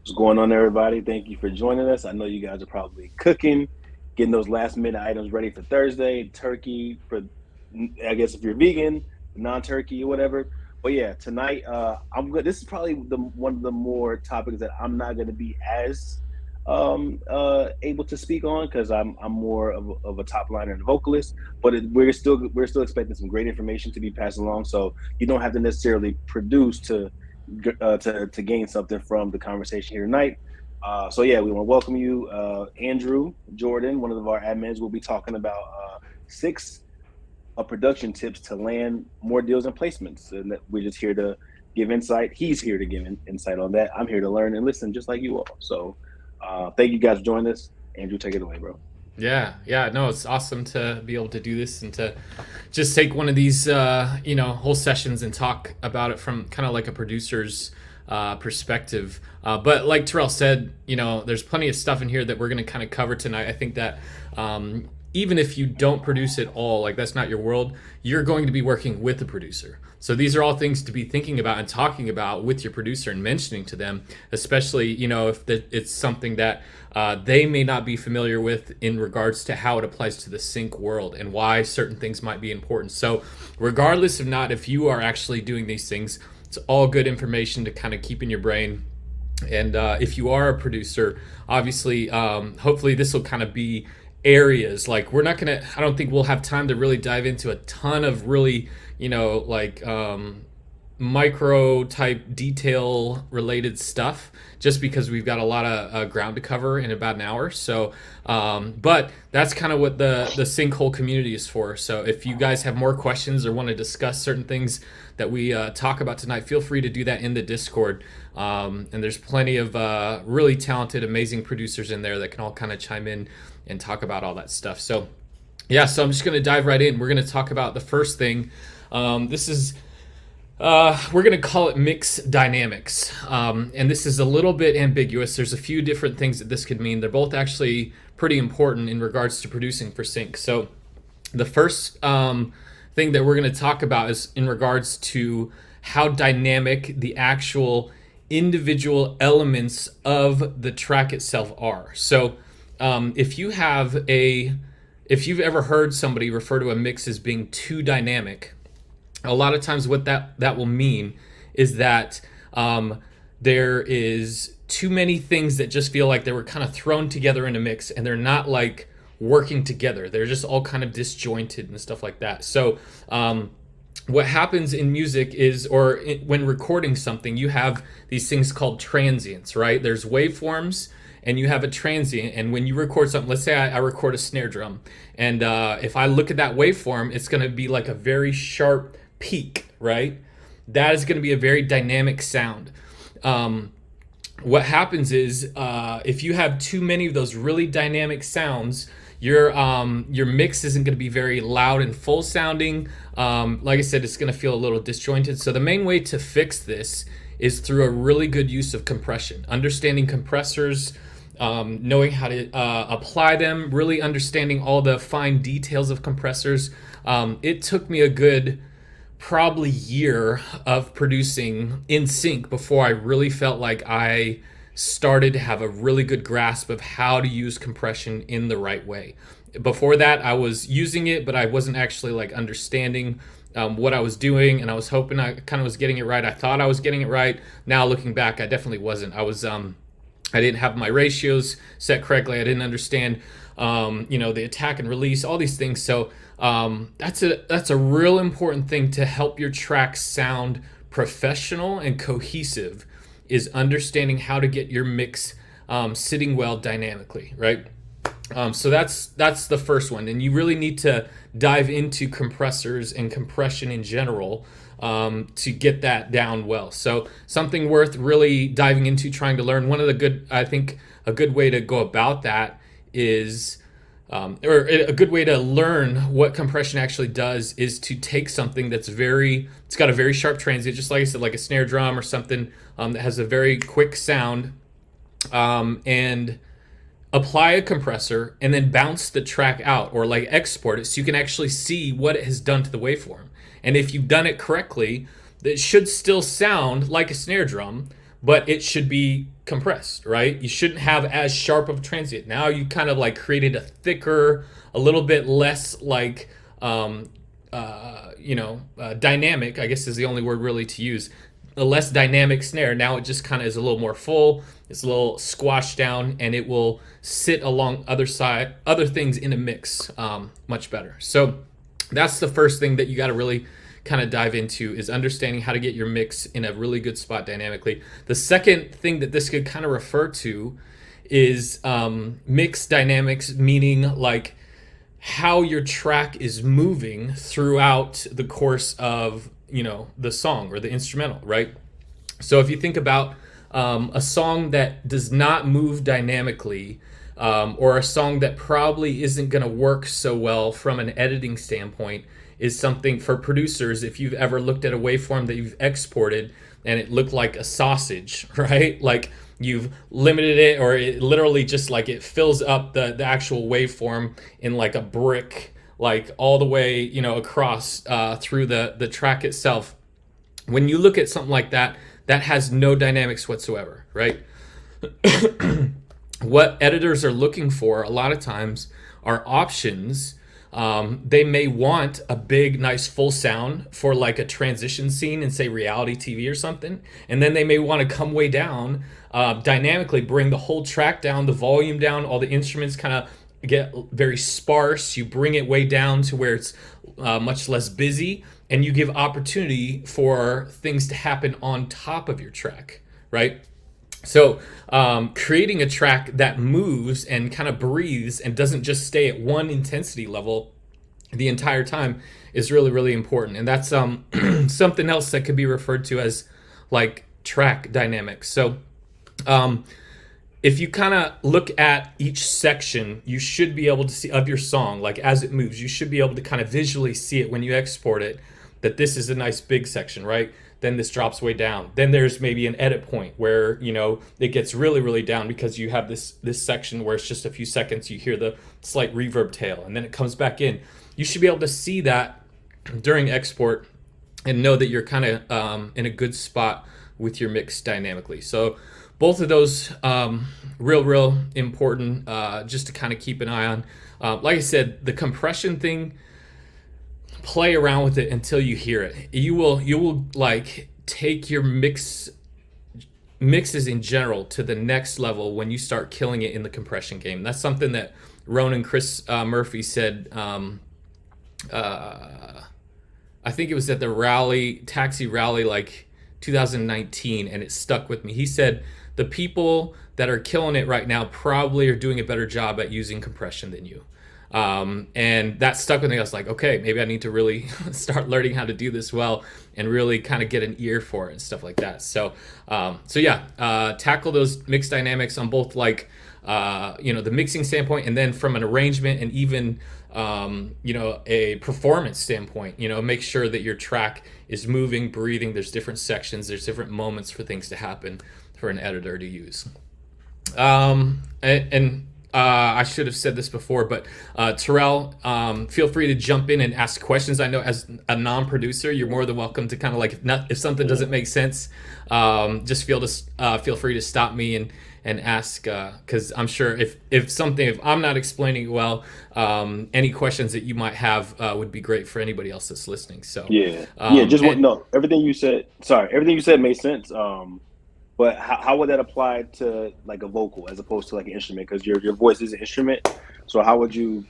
What's going on, everybody? Thank you for joining us. I know you guys are probably cooking, getting those last minute items ready for Thursday, turkey for, I guess if you're vegan, non-turkey or whatever. But yeah, tonight I'm good. This is probably the one of the more topics that I'm not going to be as able to speak on because I'm more of a top liner and a vocalist. But we're still expecting some great information to be passed along. So you don't have to necessarily produce to gain something from the conversation here tonight. So yeah, we want to welcome you, Andrew Jordan, one of our admins. We'll be talking about six production tips to land more deals and placements, and we're just here to give insight. He's here to give insight on that. I'm here to learn and listen, just like you all. So thank you guys for joining us. Andrew, take it away, bro. Yeah, no, it's awesome to be able to do this and to just take one of these, whole sessions and talk about it from kind of like a producer's perspective. But like Terrell said, there's plenty of stuff in here that we're going to kind of cover tonight. I think that even if you don't produce it all, like that's not your world, you're going to be working with a producer. So these are all things to be thinking about and talking about with your producer and mentioning to them, especially, if it's something that they may not be familiar with in regards to how it applies to the sync world and why certain things might be important. So regardless of not if you are actually doing these things, it's all good information to kind of keep in your brain. And if you are a producer, obviously, hopefully this will kind of be areas like I don't think we'll have time to really dive into a ton of really, micro type detail related stuff just because we've got a lot of ground to cover in about an hour. So but that's kind of what the sinkhole community is for. So if you guys have more questions or want to discuss certain things that we talk about tonight, feel free to do that in the Discord. And there's plenty of really talented, amazing producers in there that can all kind of chime in and talk about all that stuff. So yeah, so I'm just going to dive right in. We're going to talk about the first thing. This is we're going to call it mix dynamics. And this is a little bit ambiguous. There's a few different things that this could mean. They're both actually pretty important in regards to producing for sync. So the first thing that we're going to talk about is in regards to how dynamic the actual individual elements of the track itself are. So if you've ever heard somebody refer to a mix as being too dynamic, a lot of times what that will mean is that there is too many things that just feel like they were kind of thrown together in a mix and they're not like working together. They're just all kind of disjointed and stuff like that. So what happens in music is, when recording something, you have these things called transients, right? There's waveforms and you have a transient. And when you record something, let's say I record a snare drum, and if I look at that waveform, it's going to be like a very sharp peak, right? That is going to be a very dynamic sound. What happens is if you have too many of those really dynamic sounds, your mix isn't going to be very loud and full sounding. Like I said, it's going to feel a little disjointed. So the main way to fix this is through a really good use of compression, understanding compressors, knowing how to apply them, really understanding all the fine details of compressors. It took me a good probably year of producing in sync before I really felt like I started to have a really good grasp of how to use compression in the right way. Before that, I was using it, but I wasn't actually like understanding what I was doing, and I was hoping I kind of was getting it right. I thought I was getting it right. Now looking back, I definitely wasn't. I didn't have my ratios set correctly. I didn't understand the attack and release, all these things. So that's a real important thing to help your track sound professional and cohesive, is understanding how to get your mix sitting well dynamically, right? So that's the first one, and you really need to dive into compressors and compression in general to get that down well. So something worth really diving into, trying to learn. I think a good way to go about that is, or a good way to learn what compression actually does, is to take something it's got a very sharp transient, just like I said, like a snare drum or something that has a very quick sound, and apply a compressor and then bounce the track out, or like export it so you can actually see what it has done to the waveform. And if you've done it correctly, it should still sound like a snare drum, but it should be compressed, right? You shouldn't have as sharp of a transient. Now you kind of like created a thicker, a little bit less like dynamic, I guess is the only word really to use, a less dynamic snare. Now it just kind of is a little more full, it's a little squashed down, and it will sit along other things in a mix much better. So that's the first thing that you got to really kind of dive into, is understanding how to get your mix in a really good spot dynamically. The second thing that this could kind of refer to is mix dynamics, meaning like how your track is moving throughout the course of the song or the instrumental, right? So if you think about a song that does not move dynamically, or a song that probably isn't going to work so well from an editing standpoint, is something for producers. If you've ever looked at a waveform that you've exported and it looked like a sausage, right? Like you've limited it, or it literally just like it fills up the actual waveform in like a brick, like all the way across through the track itself. When you look at something like that, that has no dynamics whatsoever, right? What editors are looking for a lot of times are options. They may want a big, nice full sound for like a transition scene in, say, reality TV or something. And then they may want to come way down, dynamically bring the whole track down, the volume down, all the instruments kind of get very sparse. You bring it way down to where it's much less busy, and you give opportunity for things to happen on top of your track, right? So creating a track that moves and kind of breathes and doesn't just stay at one intensity level the entire time is really, really important. And that's something else that could be referred to as like track dynamics. So if you kind of look at each section, you should be able to see of your song, like as it moves, you should be able to kind of visually see it when you export it, that this is a nice big section, right? Then this drops way down. Then there's maybe an edit point where, it gets really, really down because you have this section where it's just a few seconds, you hear the slight reverb tail, and then it comes back in. You should be able to see that during export and know that you're kind of in a good spot with your mix dynamically. So both of those real important just to kind of keep an eye on. Like I said, the compression thing, play around with it until you hear it. You will like take your mixes in general to the next level when you start killing it in the compression game. That's something that Ronan Chris Murphy said. I think it was at the taxi rally, like 2019, and it stuck with me. He said the people that are killing it right now probably are doing a better job at using compression than you. And that stuck with me. I was like, okay, maybe I need to really start learning how to do this well and really kind of get an ear for it and stuff like that. So tackle those mix dynamics on both like, the mixing standpoint, and then from an arrangement and even, a performance standpoint, make sure that your track is moving, breathing. There's different sections, there's different moments for things to happen for an editor to use. I should have said this before, but Terrell, feel free to jump in and ask questions. I know as a non-producer, you're more than welcome to kind of like, if something doesn't make sense, just feel free to stop me and ask, because I'm sure if I'm not explaining it well, any questions that you might have would be great for anybody else that's listening. So everything you said made sense. But how would that apply to like a vocal as opposed to like an instrument? Because your voice is an instrument. So how would you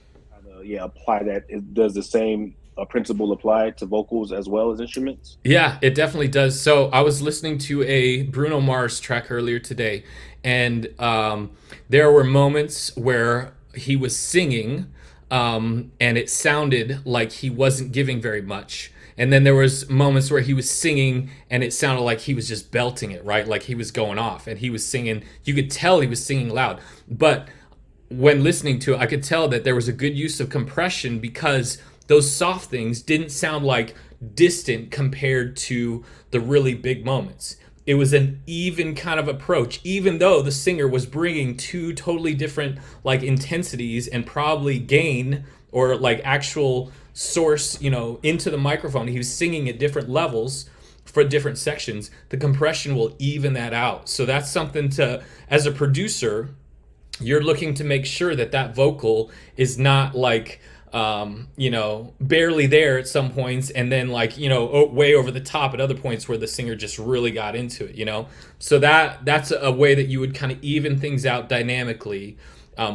apply that? Does the same principle apply to vocals as well as instruments? Yeah, it definitely does. So I was listening to a Bruno Mars track earlier today, and there were moments where he was singing, and it sounded like he wasn't giving very much. And then there was moments where he was singing and it sounded like he was just belting it, right? Like he was going off and he was singing. You could tell he was singing loud. But when listening to it, I could tell that there was a good use of compression because those soft things didn't sound like distant compared to the really big moments. It was an even kind of approach, even though the singer was bringing two totally different like intensities and probably gain or like actual source, into the microphone. He was singing at different levels for different sections, the compression will even that out. So that's something to, as a producer, you're looking to make sure that that vocal is not like barely there at some points, and then like way over the top at other points where the singer just really got into it. So that's a way that you would kind of even things out dynamically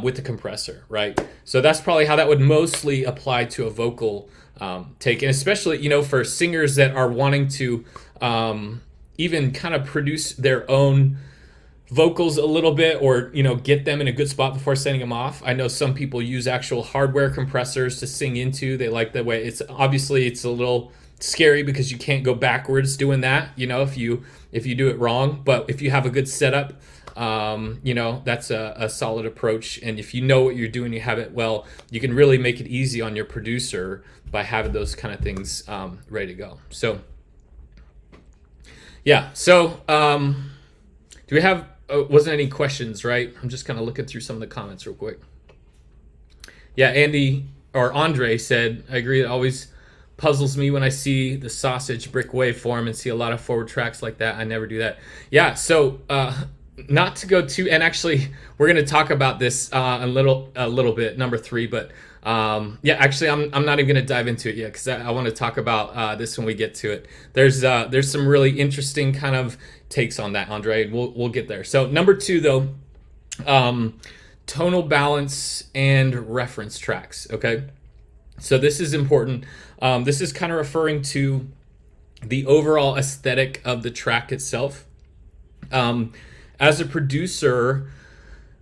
with the compressor, right? So that's probably how that would mostly apply to a vocal take, and especially for singers that are wanting to even kind of produce their own vocals a little bit, or get them in a good spot before sending them off. I know some people use actual hardware compressors to sing into. They like the way it's a little scary because you can't go backwards doing that, if you do it wrong. But if you have a good setup, that's a solid approach. And if you know what you're doing, you have it well, you can really make it easy on your producer by having those kind of things ready to go. So yeah, so do we have wasn't any questions, right? I'm just kind of looking through some of the comments real quick. Yeah, Andy or Andre said, I agree, it always puzzles me when I see the sausage brick waveform and see a lot of forward tracks like that. I never do that. Yeah, so not to go too, and actually we're going to talk about this a little bit, number 3, but actually I'm not even going to dive into it yet because I want to talk about this when we get to it. There's some really interesting kind of takes on that, Andre, and we'll get there. So number 2 though, tonal balance and reference tracks. Okay, so this is important. This is kind of referring to the overall aesthetic of the track itself. As a producer,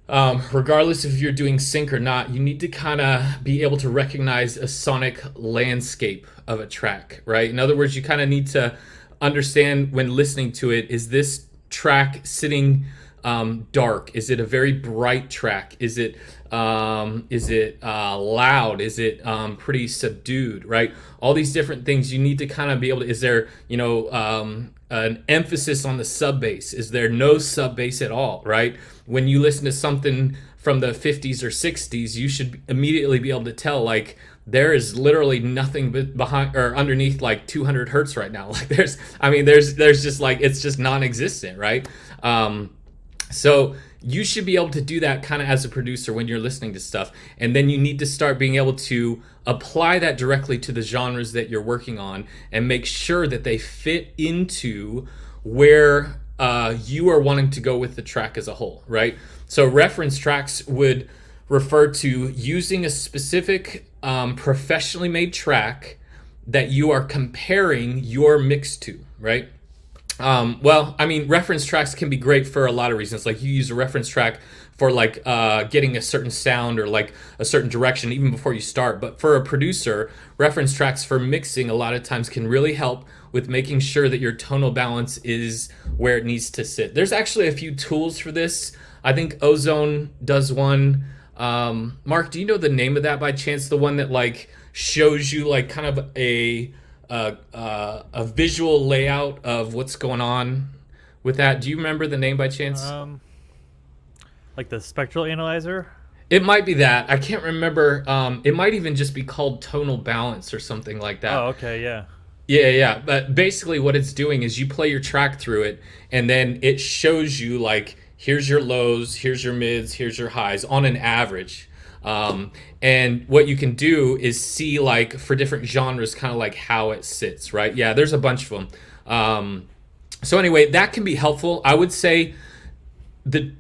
regardless if you're doing sync or not, you need to kind of be able to recognize a sonic landscape of a track, right? In other words, you kind of need to understand when listening to it, is this track sitting dark? Is it a very bright track? Is it loud? Is it pretty subdued, right? All these different things you need to kind of be able to, is there, an emphasis on the sub bass? Is there no sub bass at all, right? When you listen to something from the 50s or 60s, you should immediately be able to tell, like, there is literally nothing behind or underneath like 200 hertz right now. Like there's just like, it's just non-existent, right? So you should be able to do that kind of as a producer when you're listening to stuff. And then you need to start being able to apply that directly to the genres that you're working on and make sure that they fit into where you are wanting to go with the track as a whole, right? So reference tracks would refer to using a specific professionally made track that you are comparing your mix to, right? Reference tracks can be great for a lot of reasons. Like you use a reference track for like getting a certain sound or like a certain direction even before you start. But for a producer, reference tracks for mixing a lot of times can really help with making sure that your tonal balance is where it needs to sit. There's actually a few tools for this. I think Ozone does one. Mark, do you know the name of that by chance? The one that like shows you like kind of a visual layout of what's going on with that. Do you remember the name by chance? Like the spectral analyzer? It might be that. I can't remember. It might even just be called tonal balance or something like that. Oh, okay, yeah. Yeah. But basically what it's doing is you play your track through it, and then it shows you like, here's your lows, here's your mids, here's your highs on an average. And what you can do is see like for different genres kind of like how it sits, right? Yeah, there's a bunch of them. So anyway, that can be helpful. I would say the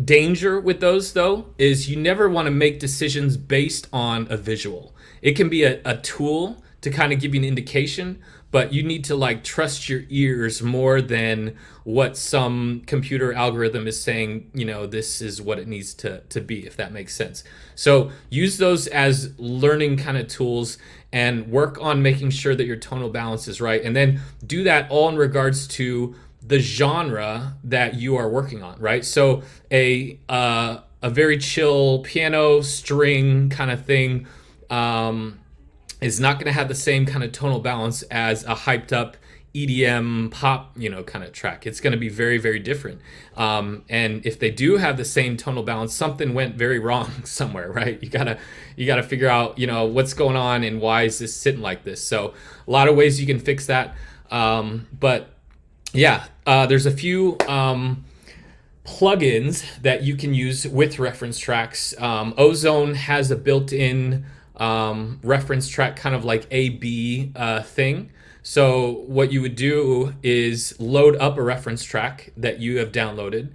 danger with those though is you never want to make decisions based on a visual. It can be a tool to kind of give you an indication, but you need to like trust your ears more than what some computer algorithm is saying, this is what it needs to be, if that makes sense. So use those as learning kind of tools and work on making sure that your tonal balance is right. And then do that all in regards to the genre that you are working on, right? So a very chill piano string kind of thing is not going to have the same kind of tonal balance as a hyped up EDM pop, kind of track. It's going to be very, very different. And if they do have the same tonal balance, something went very wrong somewhere, right? You gotta figure out, what's going on and why is this sitting like this. So a lot of ways you can fix that. But yeah, there's a few plugins that you can use with reference tracks. Ozone has a built-in reference track, kind of like A/B thing. So what you would do is load up a reference track that you have downloaded,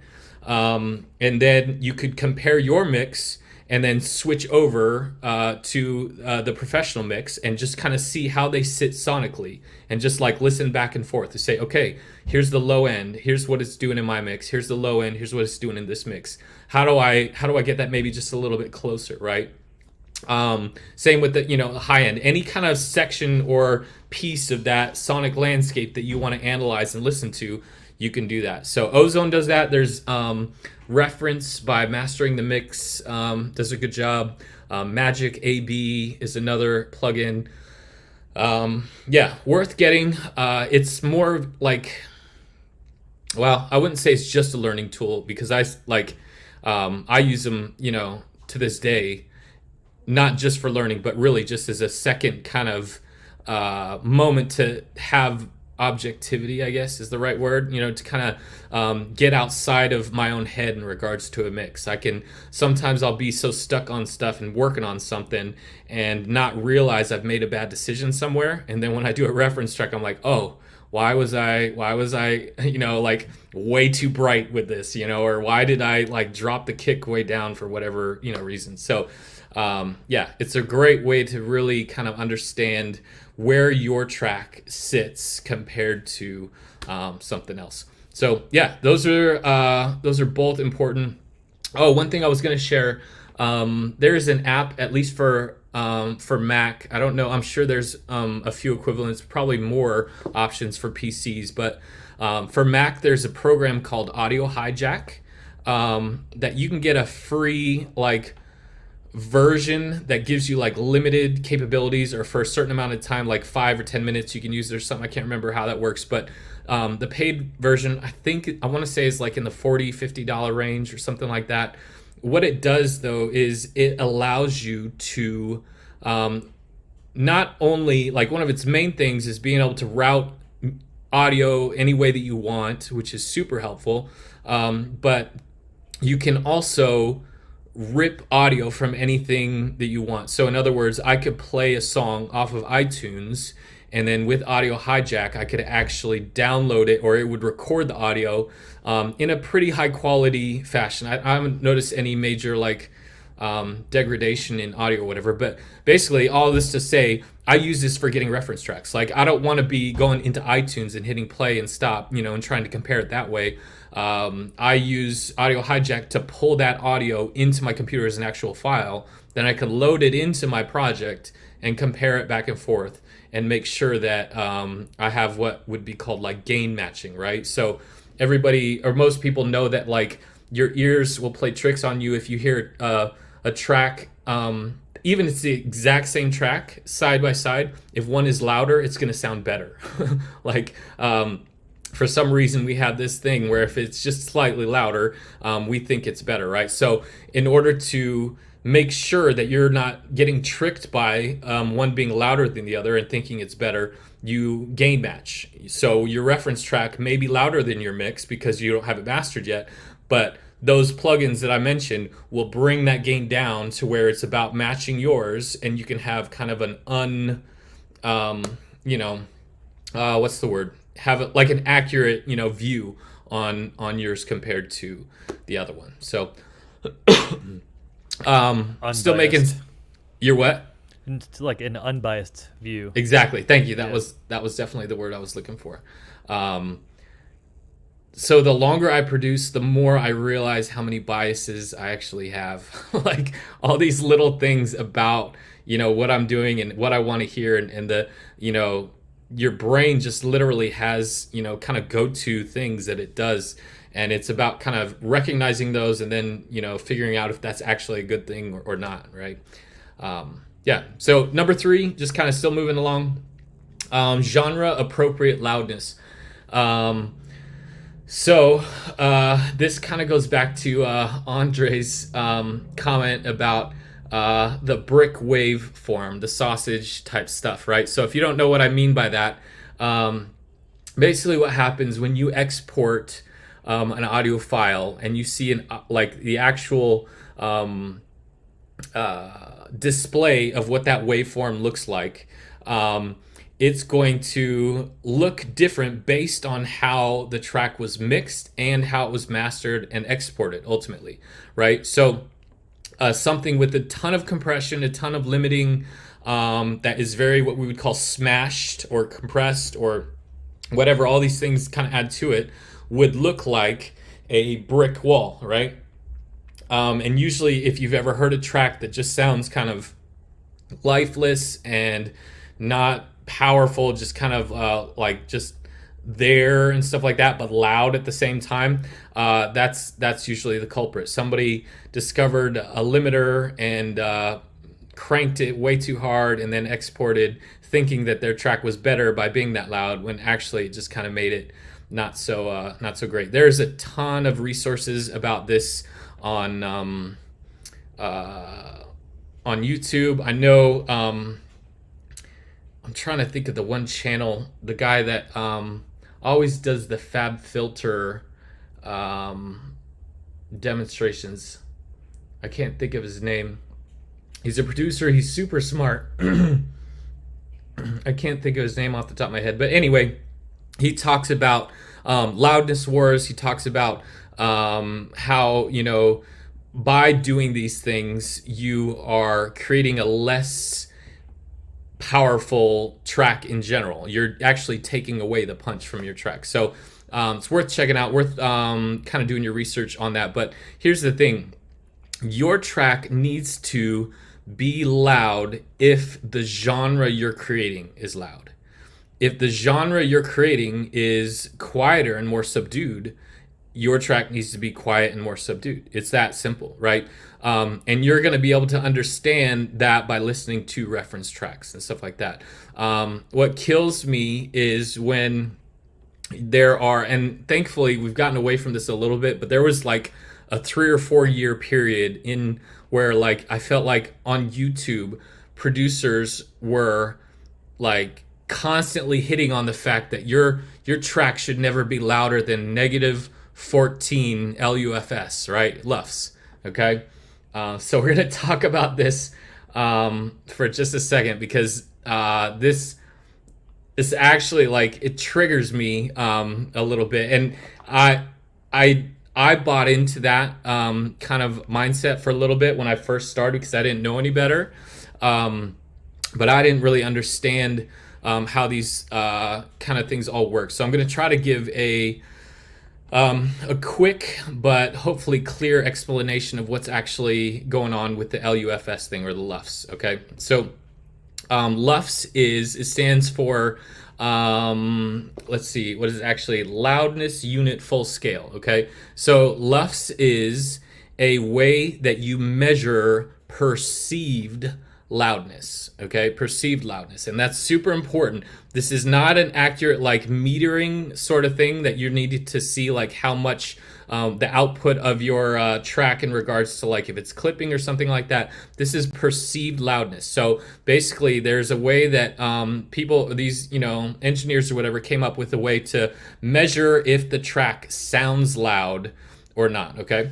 and then you could compare your mix and then switch over to the professional mix and just kind of see how they sit sonically, and just like listen back and forth to say, okay, here's the low end, here's what it's doing in my mix, here's the low end, here's what it's doing in this mix. How do I get that maybe just a little bit closer, right? Same with the high end, any kind of section or piece of that sonic landscape that you want to analyze and listen to, you can do that. So Ozone does that. There's Reference by Mastering the Mix, does a good job. Magic AB is another plugin. Yeah, worth getting. It's more like, well, I wouldn't say it's just a learning tool, because I use them to this day, not just for learning, but really just as a second kind of moment to have objectivity, I guess is the right word, to kind of get outside of my own head in regards to a mix. Sometimes I'll be so stuck on stuff and working on something and not realize I've made a bad decision somewhere. And then when I do a reference track, I'm like, oh, why was I, like way too bright with this, or why did I like drop the kick way down for whatever, reason. So yeah, it's a great way to really kind of understand where your track sits compared to something else. So yeah, those are both important. Oh, one thing I was going to share, there is an app, at least for Mac. I don't know. I'm sure there's a few equivalents, probably more options for PCs, but for Mac, there's a program called Audio Hijack that you can get a free version that gives you limited capabilities, or for a certain amount of time, like 5 or 10 minutes you can use. There's something, I can't remember how that works, but the paid version, I want to say, is in the $40-$50 range or something like that. What it does though is it allows you to not only, one of its main things is being able to route audio any way that you want, which is super helpful, but you can also rip audio from anything that you want. So in other words, I could play a song off of iTunes, and then with Audio Hijack, I could actually download it, or it would record the audio in a pretty high quality fashion. I haven't noticed any major degradation in audio or whatever, but basically all this to say, I use this for getting reference tracks. I don't want to be going into iTunes and hitting play and stop, and trying to compare it that way. I use Audio Hijack to pull that audio into my computer as an actual file. Then I can load it into my project and compare it back and forth and make sure that I have what would be called gain matching, right? So everybody, or most people, know that your ears will play tricks on you if you hear a track, even if it's the exact same track side by side. If one is louder, it's going to sound better. For some reason, we have this thing where if it's just slightly louder, we think it's better, right? So in order to make sure that you're not getting tricked by one being louder than the other and thinking it's better, you gain match. So your reference track may be louder than your mix because you don't have it mastered yet, but those plugins that I mentioned will bring that gain down to where it's about matching yours, and you can have kind of an what's the word? Have it an accurate, view on yours compared to the other one. So still making your what? An unbiased view. Exactly. Thank you. That was definitely the word I was looking for. So the longer I produce, the more I realize how many biases I actually have. All these little things about, what I'm doing and what I want to hear, and the, your brain just literally has, kind of go-to things that it does. And it's about kind of recognizing those and then, figuring out if that's actually a good thing or not, right? Yeah. So number 3, just kind of still moving along. Genre appropriate loudness. So this kind of goes back to Andre's comment about the brick waveform, the sausage type stuff, right? So if you don't know what I mean by that, basically what happens when you export an audio file and you see like the actual display of what that waveform looks like. It's going to look different based on how the track was mixed and how it was mastered and exported ultimately, right? So something with a ton of compression, a ton of limiting, that is very what we would call smashed or compressed or whatever, all these things kind of add to it, would look like a brick wall, right? And usually if you've ever heard a track that just sounds kind of lifeless and not powerful, just kind of like just there and stuff like that, but loud at the same time, that's usually the culprit. Somebody discovered a limiter and cranked it way too hard and then exported thinking that their track was better by being that loud, when actually it just kind of made it not so great. There's a ton of resources about this on YouTube. I know I'm trying to think of the one channel, the guy that always does the Fab Filter demonstrations. I can't think of his name. He's a producer. He's super smart. I can't think of his name off the top of my head. But anyway, he talks about loudness wars. He talks about how, you know, by doing these things, you are creating a less powerful track in general. You're actually taking away the punch from your track. So it's worth checking out, worth kind of doing your research on that. But here's the thing. Your track needs to be loud if the genre you're creating is loud. If the genre you're creating is quieter and more subdued, your track needs to be quiet and more subdued. It's that simple, right? And you're going to be able to understand that by listening to reference tracks and stuff like that. What kills me is when there are, and thankfully we've gotten away from this a little bit, but there was like a 3 or 4 year period in where like I felt like on YouTube producers were like constantly hitting on the fact that your track should never be louder than negative 14 LUFS, right? LUFS. Okay. So we're going to talk about this for just a second, because this actually, like, it triggers me a little bit, and I bought into that kind of mindset for a little bit when I first started, because I didn't know any better, but I didn't really understand how these kind of things all work. So I'm going to try to give a quick but hopefully clear explanation of what's actually going on with the LUFS thing, or the LUFS. Okay, so LUFS it stands for let's see, what is it actually? Loudness unit full scale. Okay, so LUFS is a way that you measure perceived loudness. Okay, perceived loudness, and that's super important. This is not an accurate like metering sort of thing that you needed to see like how much the output of your track in regards to like if it's clipping or something like that. This is perceived loudness. So basically there's a way that people, these, you know, engineers or whatever, came up with a way to measure if the track sounds loud or not. Okay,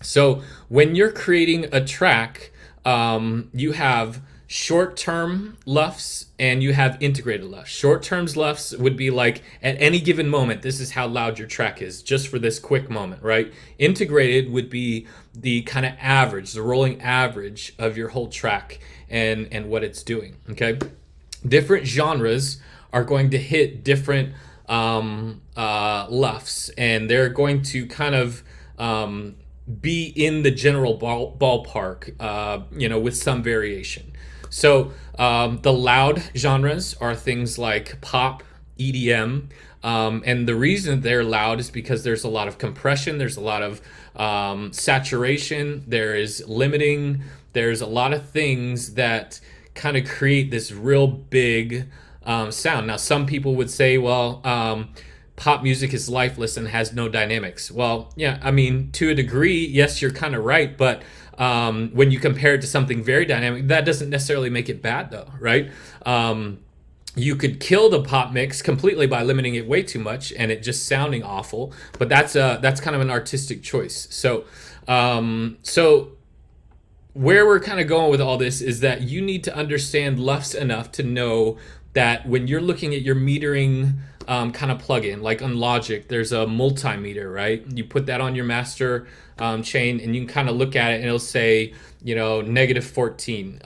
so when you're creating a track, you have short-term LUFS and you have integrated LUFS. Short-term LUFS would be like at any given moment, this is how loud your track is just for this quick moment, right? Integrated would be the kind of average, the rolling average of your whole track and what it's doing, okay? Different genres are going to hit different LUFS, and they're going to kind of be in the general ballpark, you know, with some variation. So the loud genres are things like pop, EDM, and the reason they're loud is because there's a lot of compression, there's a lot of saturation, there is limiting, there's a lot of things that kind of create this real big sound. Now, some people would say, well, pop music is lifeless and has no dynamics. Well, yeah, I mean, to a degree, yes, you're kind of right, but when you compare it to something very dynamic, that doesn't necessarily make it bad, though, right? You could kill the pop mix completely by limiting it way too much and it just sounding awful. But that's kind of an artistic choice. So where we're kind of going with all this is that you need to understand LUFS enough to know that when you're looking at your metering kind of plugin, like on Logic, there's a multimeter, right? You put that on your master chain, and you can kind of look at it, and it'll say, -14,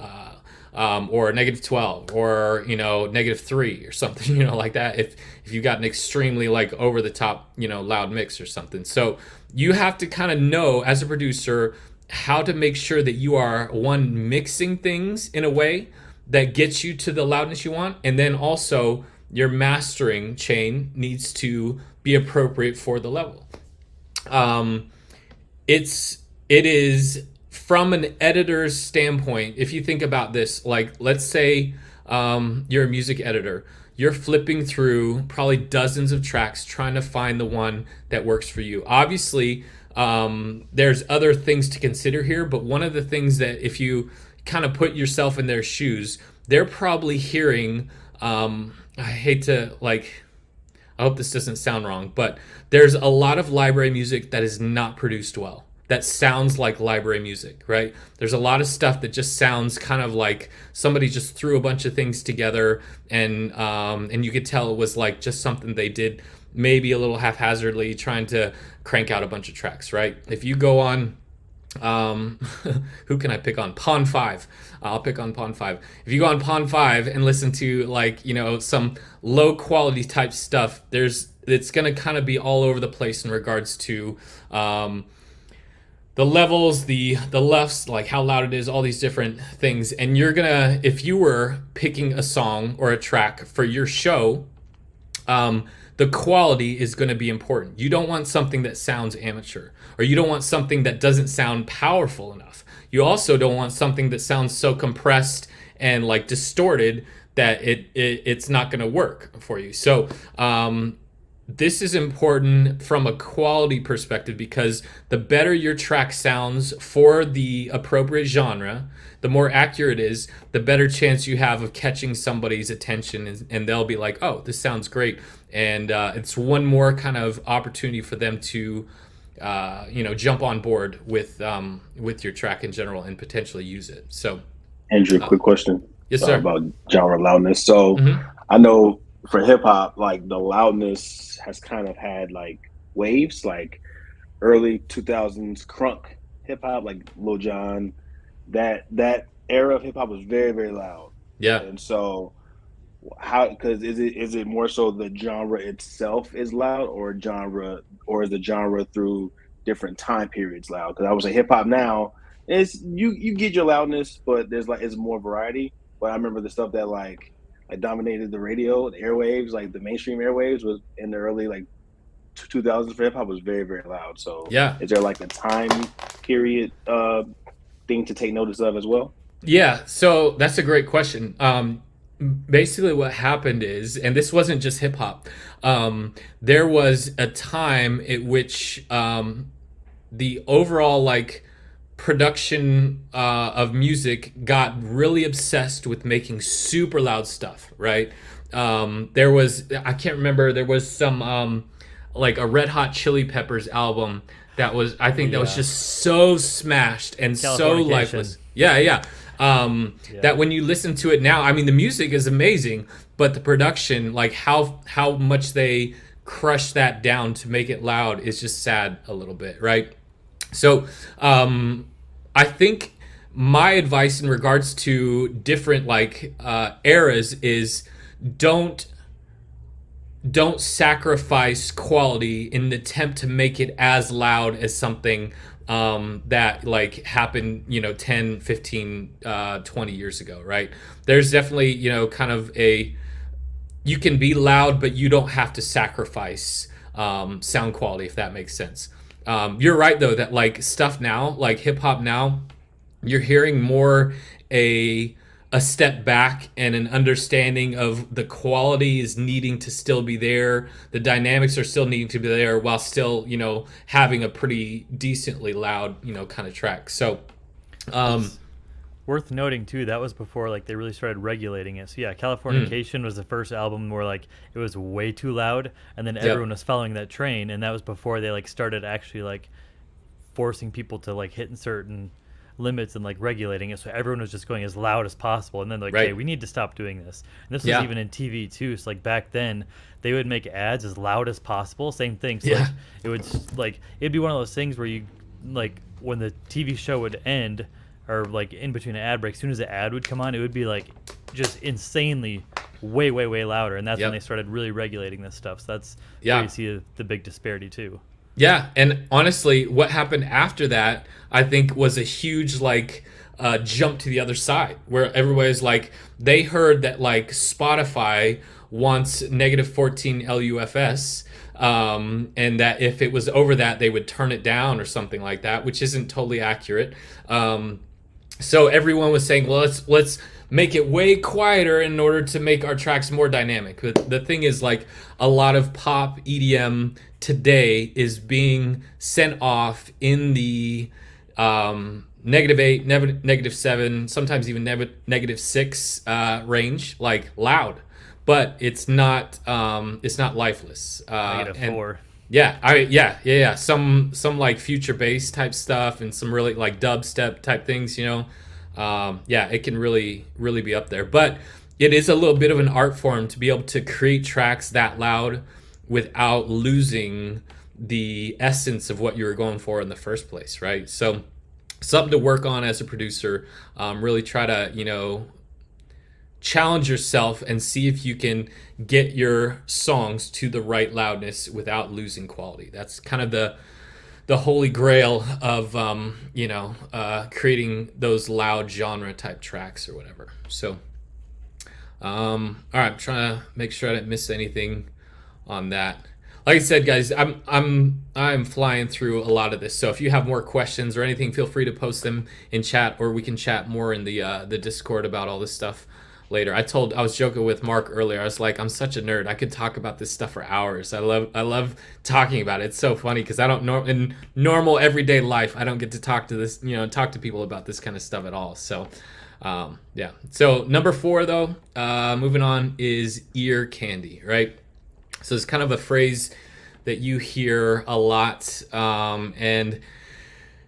or -12, or -3 or something, like that. If you got an extremely like over the top, loud mix or something. So you have to kind of know as a producer how to make sure that you are one mixing things in a way that gets you to the loudness you want, and then also your mastering chain needs to be appropriate for the level. It is from an editor's standpoint. If you think about this, like let's say you're a music editor, you're flipping through probably dozens of tracks trying to find the one that works for you. Obviously, there's other things to consider here, but one of the things that if you kind of put yourself in their shoes, they're probably hearing, I hate to I hope this doesn't sound wrong, but there's a lot of library music that is not produced well, that sounds like library music, right? There's a lot of stuff that just sounds kind of like somebody just threw a bunch of things together, and you could tell it was like just something they did maybe a little haphazardly, trying to crank out a bunch of tracks, right? If you go on, who can I pick on? Pawn 5. I'll pick on Pawn 5. If you go on Pawn 5 and listen to some low quality type stuff, it's going to kind of be all over the place in regards to the levels, the LUFS, like how loud it is, all these different things. And you're gonna, if you were picking a song or a track for your show, the quality is going to be important. You don't want something that sounds amateur, or you don't want something that doesn't sound powerful enough. You also don't want something that sounds so compressed and like distorted that it's not going to work for you. So this is important from a quality perspective, because the better your track sounds for the appropriate genre, the more accurate it is, the better chance you have of catching somebody's attention, and they'll be like, oh, this sounds great. And it's one more kind of opportunity for them to jump on board with your track in general and potentially use it. So Andrew, quick question. Yes, sir. About genre loudness. So I know for hip hop, like the loudness has kind of had like waves, like early 2000s crunk hip hop, like Lil Jon. That era of hip hop was very, very loud. Yeah. And so because is it more so the genre itself is loud, or is the genre through different time periods loud? Because I would say hip hop now is you get your loudness, but it's more variety. But I remember the stuff that like dominated the radio, the airwaves, like the mainstream airwaves, was in the early 2000s for hip hop was very, very loud. So yeah, is there like a time period thing to take notice of as well? Yeah, so that's a great question. Basically what happened is, and this wasn't just hip hop, there was a time at which the overall production of music got really obsessed with making super loud stuff, right? There was, I can't remember, there was some a Red Hot Chili Peppers album that was, I think that was just so smashed and so lifeless. Yeah. That when you listen to it now, I mean, the music is amazing, but the production, how much they crush that down to make it loud is just sad a little bit, right? So I think my advice in regards to different eras is don't sacrifice quality in the attempt to make it as loud as something that happened 10, 15, 20 years ago, right? There's definitely kind of you can be loud, but you don't have to sacrifice sound quality, if that makes sense. You're right though, that stuff now, hip hop now, you're hearing more a step back and an understanding of the quality is needing to still be there. The dynamics are still needing to be there while still, having a pretty decently loud, kind of track. So, Worth noting too, that was before like they really started regulating it. So yeah, Californication was the first album where like it was way too loud, and then everyone was following that train, and that was before they like started actually like forcing people to like hit in certain limits and like regulating it. So everyone was just going as loud as possible, and then like, hey, we need to stop doing this. And this was even in TV too. So like back then, they would make ads as loud as possible. Same thing. So like, it would like it'd be one of those things where you like when the TV show would end, or like in between an ad break, as soon as the ad would come on, it would be like just insanely way louder, and that's when they started really regulating this stuff. So that's where you see the big disparity too. Yeah, and honestly, what happened after that, I think, was a huge like jump to the other side, where everybody's like, they heard that like Spotify wants -14 LUFS, and that if it was over that, they would turn it down or something like that, which isn't totally accurate. So everyone was saying, well, let's make it way quieter in order to make our tracks more dynamic. But the thing is, like, a lot of pop EDM today is being sent off in the -8, -7, sometimes even -6 range, like loud, but it's not lifeless. -4. Yeah. Some like future bass type stuff and some really like dubstep type things, you know. It can really be up there, but it is a little bit of an art form to be able to create tracks that loud without losing the essence of what you were going for in the first place, right? So something to work on as a producer. Really try to, you know, challenge yourself and see if you can get your songs to the right loudness without losing quality. That's kind of the holy grail of creating those loud genre type tracks or whatever. So all right, I'm trying to make sure I didn't miss anything on that. Like I said, guys, I'm flying through a lot of this, so if you have more questions or anything, feel free to post them in chat, or we can chat more in the Discord about all this stuff later. I was joking with Mark earlier. I was like, I'm such a nerd. I could talk about this stuff for hours. I love talking about it. It's so funny because I don't in normal everyday life, I don't get to talk to people about this kind of stuff at all. So So number 4 though, moving on, is ear candy, right? So it's kind of a phrase that you hear a lot, and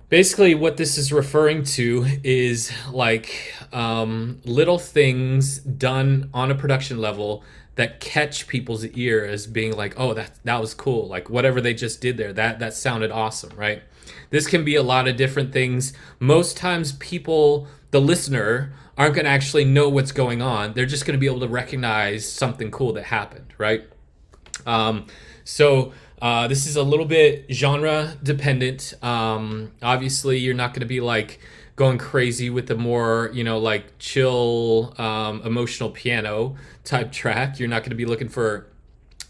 basically what this is referring to is like little things done on a production level that catch people's ear as being like, oh, that was cool. Like whatever they just did there, that sounded awesome, right? This can be a lot of different things. Most times people, the listener, aren't going to actually know what's going on. They're just going to be able to recognize something cool that happened, right? This is a little bit genre dependent. Obviously, you're not going to be like going crazy with the more, like chill, emotional piano type track. You're not going to be looking for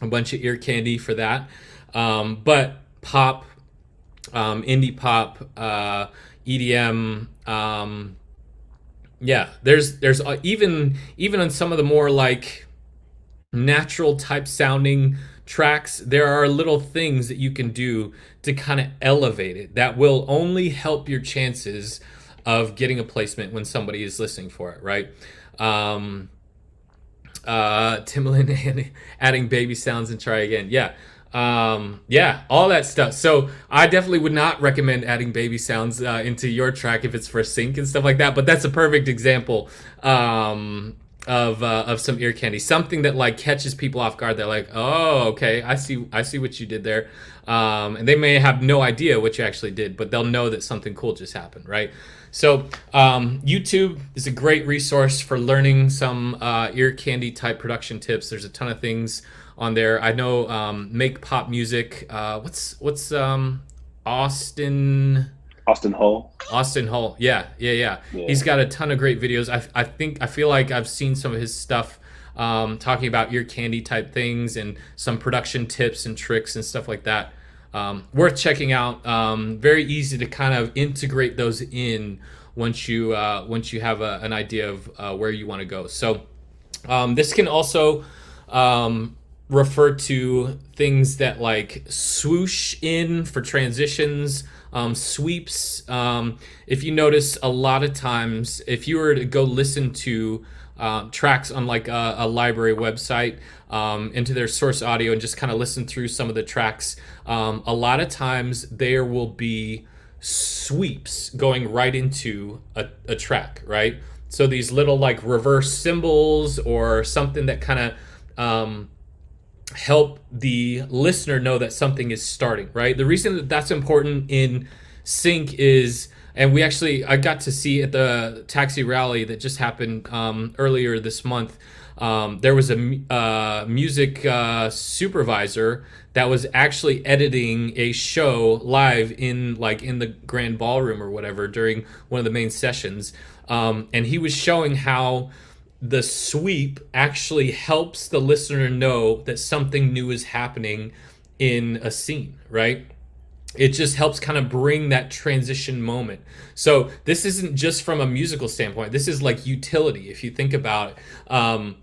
a bunch of ear candy for that. But pop, indie pop, EDM, there's even on some of the more like natural type sounding tracks, there are little things that you can do to kind of elevate it that will only help your chances of getting a placement when somebody is listening for it, right? Timbaland adding baby sounds and try again. All that stuff. So I definitely would not recommend adding baby sounds into your track if it's for sync and stuff like that, but that's a perfect example of some ear candy, something that like catches people off guard. They're like, oh, okay, I see what you did there, and they may have no idea what you actually did, but they'll know that something cool just happened, right? So YouTube is a great resource for learning some ear candy type production tips. There's a ton of things on there. I know Make Pop Music. What's Austin Hull. Austin Hull. Yeah. He's got a ton of great videos. I feel like I've seen some of his stuff talking about ear candy type things and some production tips and tricks and stuff like that. Worth checking out. Very easy to kind of integrate those in once you have an idea of where you want to go. So this can also refer to things that like swoosh in for transitions, sweeps. If you notice, a lot of times, if you were to go listen to tracks on like a library website, into their source audio and just kind of listen through some of the tracks, a lot of times there will be sweeps going right into a track, right? So these little like reverse cymbals or something that kind of help the listener know that something is starting, right? The reason that that's important in sync is, and I got to see at the taxi rally that just happened earlier this month, there was a music supervisor that was actually editing a show live in the grand ballroom or whatever during one of the main sessions, and he was showing how the sweep actually helps the listener know that something new is happening in a scene, right? It just helps kind of bring that transition moment. So this isn't just from a musical standpoint. This is like utility. If you think about it,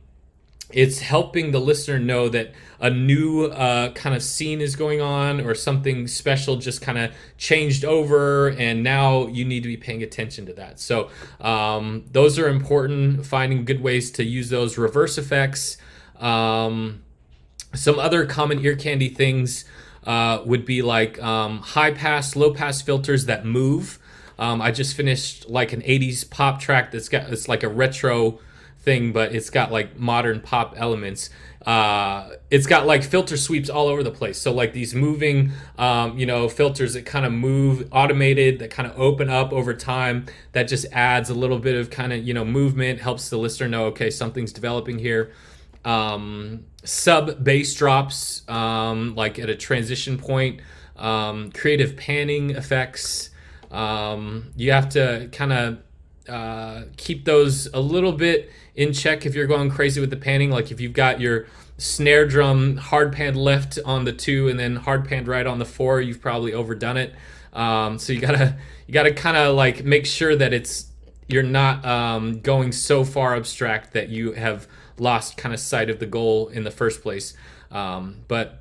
it's helping the listener know that a new kind of scene is going on, or something special just kind of changed over, and now you need to be paying attention to that. So those are important, finding good ways to use those reverse effects. Some other common ear candy things would be like high pass, low pass filters that move. I just finished like an 80s pop track it's like a retro thing, but it's got like modern pop elements. It's got like filter sweeps all over the place. So like these moving, filters that kind of move, automated, that kind of open up over time. That just adds a little bit of kind of, movement, helps the listener know, okay, something's developing here. Sub bass drops, like at a transition point, creative panning effects. You have to kind of keep those a little bit in check if you're going crazy with the panning. Like if you've got your snare drum hard panned left on the 2 and then hard panned right on the 4, you've probably overdone it. So you gotta kind of like make sure that you're not going so far abstract that you have lost kind of sight of the goal in the first place. But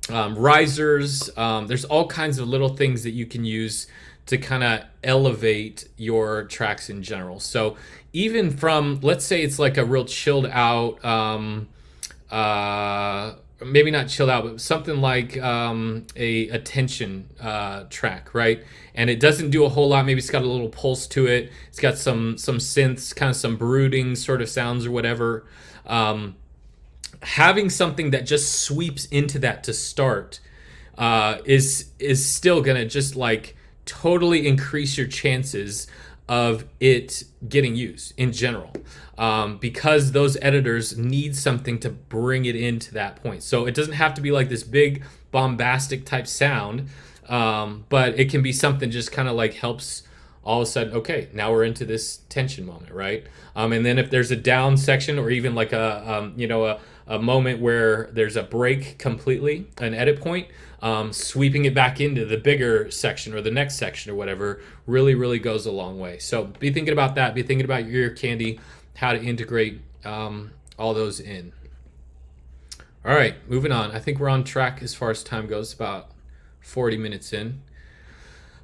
risers, there's all kinds of little things that you can use to kind of elevate your tracks in general. So even from, let's say it's like a real chilled out, maybe not chilled out, but something like a tension track, right? And it doesn't do a whole lot. Maybe it's got a little pulse to it. It's got some synths, kind of some brooding sort of sounds or whatever. Having something that just sweeps into that to start is still gonna just like totally increase your chances of it getting used in general, because those editors need something to bring it into that point. So it doesn't have to be like this big bombastic type sound, but it can be something just kind of like helps all of a sudden, okay, now we're into this tension moment, right? And then if there's a down section, or even like a moment where there's a break completely, an edit point, sweeping it back into the bigger section or the next section or whatever really, really goes a long way. So be thinking about that. Be thinking about your ear candy, how to integrate all those in. All right, moving on. I think we're on track as far as time goes, about 40 minutes in.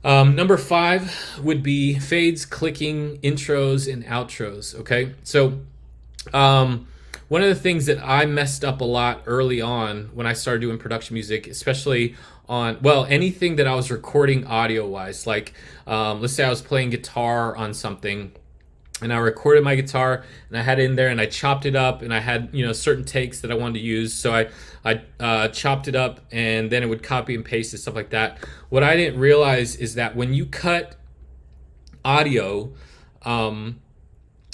Number 5 would be fades, clicking, intros, and outros. Okay, so one of the things that I messed up a lot early on when I started doing production music, especially on, well, anything that I was recording audio wise, like let's say I was playing guitar on something and I recorded my guitar and I had it in there and I chopped it up and I had, certain takes that I wanted to use. So I chopped it up and then it would copy and paste and stuff like that. What I didn't realize is that when you cut audio,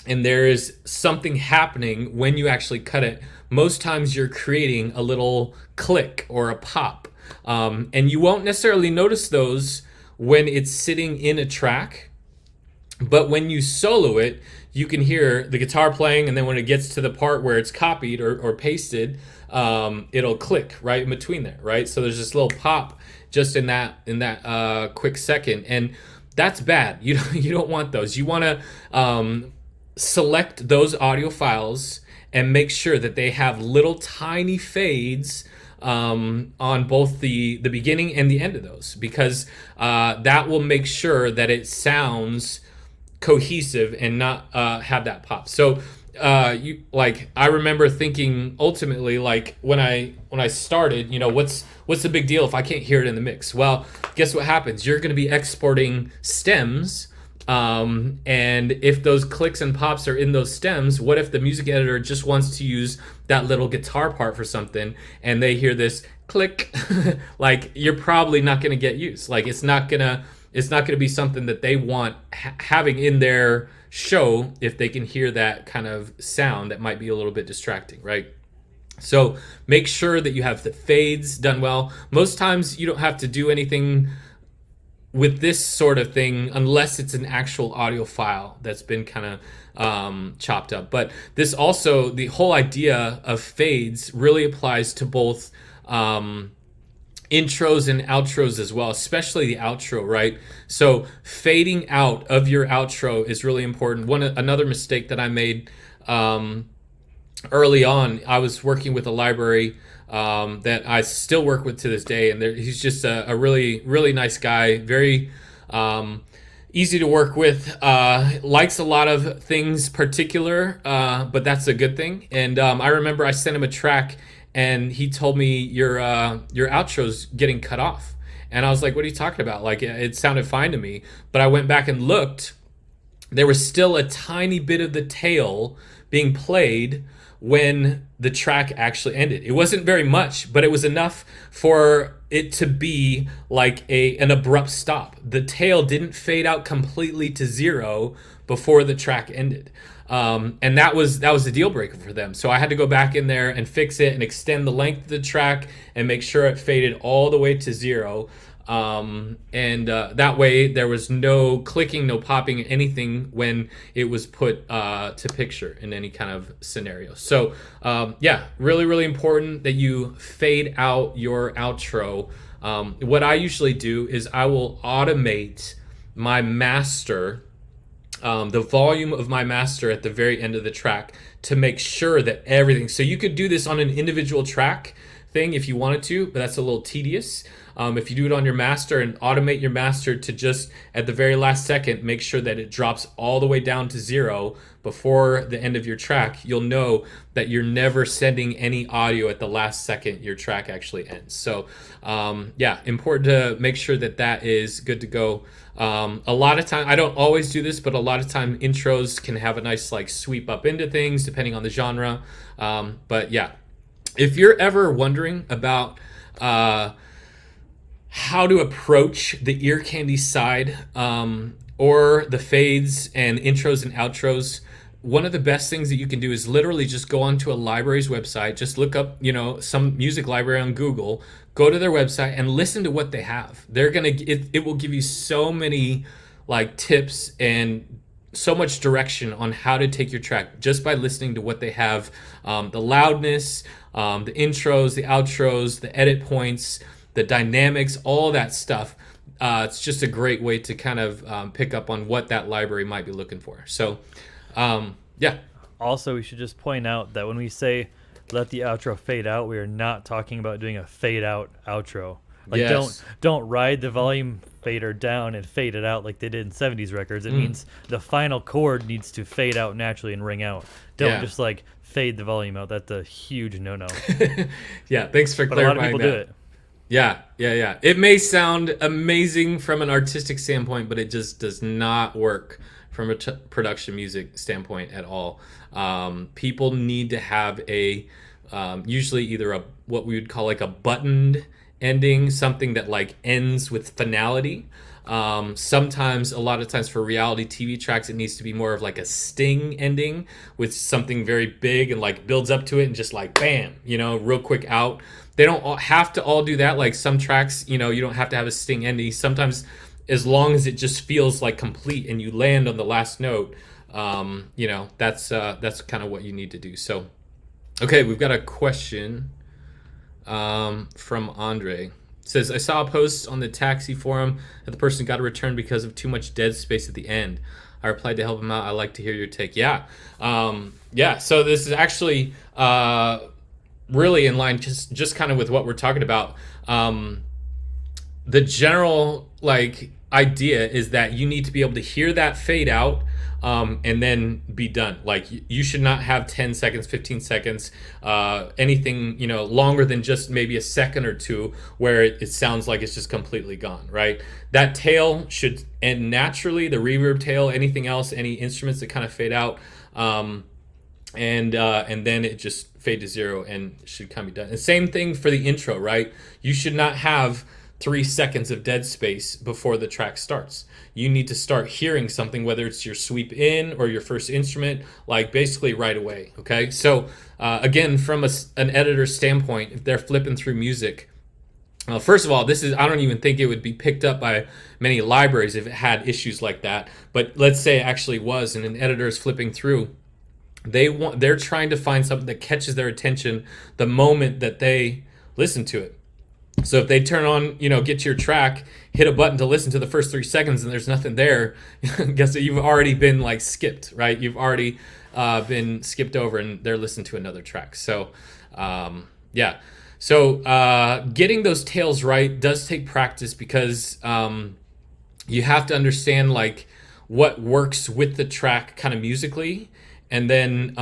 and there is something happening when you actually cut it, most times you're creating a little click or a pop. And you won't necessarily notice those when it's sitting in a track, but when you solo it, you can hear the guitar playing, and then when it gets to the part where it's copied or pasted, it'll click right in between there, right? So there's this little pop just in that quick second, and that's bad. You don't want those. You want to select those audio files and make sure that they have little tiny fades on both the beginning and the end of those, because that will make sure that it sounds cohesive and not have that pop. So I remember thinking ultimately, like when I started, what's the big deal if I can't hear it in the mix? Well, guess what happens? You're going to be exporting stems. And if those clicks and pops are in those stems, what if the music editor just wants to use that little guitar part for something and they hear this click? Like, you're probably not going to get used. Like, it's not going to be something that they want having in their show if they can hear that kind of sound that might be a little bit distracting, right? So make sure that you have the fades done well. Most times you don't have to do anything with this sort of thing unless it's an actual audio file that's been kind of chopped up. But this also, the whole idea of fades really applies to both intros and outros as well, especially the outro, right? So fading out of your outro is really important. Another mistake that I made early on, I was working with a library that I still work with to this day, and he's just a really, really nice guy, very easy to work with, likes a lot of things particular, but that's a good thing. And I remember I sent him a track, and he told me your outro's getting cut off. And I was like, what are you talking about? Like, it sounded fine to me. But I went back and looked. There was still a tiny bit of the tail being played when the track actually ended. It wasn't very much, but it was enough for it to be like an abrupt stop. The tail didn't fade out completely to zero before the track ended. And that was the deal breaker for them. So I had to go back in there and fix it and extend the length of the track and make sure it faded all the way to zero. That way there was no clicking, no popping, anything when it was put to picture in any kind of scenario. So really, really important that you fade out your outro. What I usually do is I will automate my master, the volume of my master at the very end of the track, to make sure that everything. So you could do this on an individual track thing if you wanted to, but that's a little tedious. If you do it on your master and automate your master to just at the very last second make sure that it drops all the way down to zero before the end of your track, you'll know that you're never sending any audio at the last second your track actually ends. So important to make sure that that is good to go. A lot of time, I don't always do this, but a lot of time intros can have a nice like sweep up into things depending on the genre. If you're ever wondering about how to approach the ear candy side, or the fades and intros and outros, one of the best things that you can do is literally just go onto a library's website, just look up, some music library on Google, go to their website and listen to what they have. It will give you so many like tips and so much direction on how to take your track just by listening to what they have, the loudness, the intros, the outros, the edit points, the dynamics, all that stuff. It's just a great way to kind of pick up on what that library might be looking for. So, Also, we should just point out that when we say let the outro fade out, we are not talking about doing a fade out outro. Like, yes. don't ride the volume fader down and fade it out like they did in 70s records. It means the final chord needs to fade out naturally and ring out. Don't just like fade the volume out. That's a huge no-no. Yeah, thanks for clarifying that. But a lot of people do it. Yeah. It may sound amazing from an artistic standpoint, but it just does not work from a production music standpoint at all. People need to have a usually either what we would call like a buttoned ending, something that like ends with finality. Sometimes, a lot of times for reality TV tracks, it needs to be more of like a sting ending with something very big and like builds up to it and just like bam, real quick out. They don't all have to all do that. Like some tracks, you don't have to have a sting ending. Sometimes, as long as it just feels like complete and you land on the last note, that's kind of what you need to do. So, okay, we've got a question from Andre. says, I saw a post on the taxi forum that the person got a return because of too much dead space at the end. I replied to help him out. I'd like to hear your take. Yeah. Yeah. So this is actually really in line just kind of with what we're talking about. The general idea is that you need to be able to hear that fade out, and then be done. Like you should not have 10 seconds, 15 seconds, anything, longer than just maybe a second or two where it sounds like it's just completely gone, right? That tail should end naturally, the reverb tail, anything else, any instruments that kind of fade out, and then it just fade to zero and should kind of be done. And same thing for the intro, right? You should not have 3 seconds of dead space before the track starts. You need to start hearing something, whether it's your sweep in or your first instrument, like basically right away. Okay. So again, from an editor's standpoint, if they're flipping through music, first of all, I don't even think it would be picked up by many libraries if it had issues like that. But let's say it actually was, and an editor is flipping through. They're trying to find something that catches their attention the moment that they listen to it. So if they turn on, get to your track, hit a button to listen to the first 3 seconds and there's nothing there, guess that you've already been skipped, right? You've already been skipped over and they're listening to another track. So, yeah. So getting those tails right does take practice because you have to understand what works with the track kind of musically, and then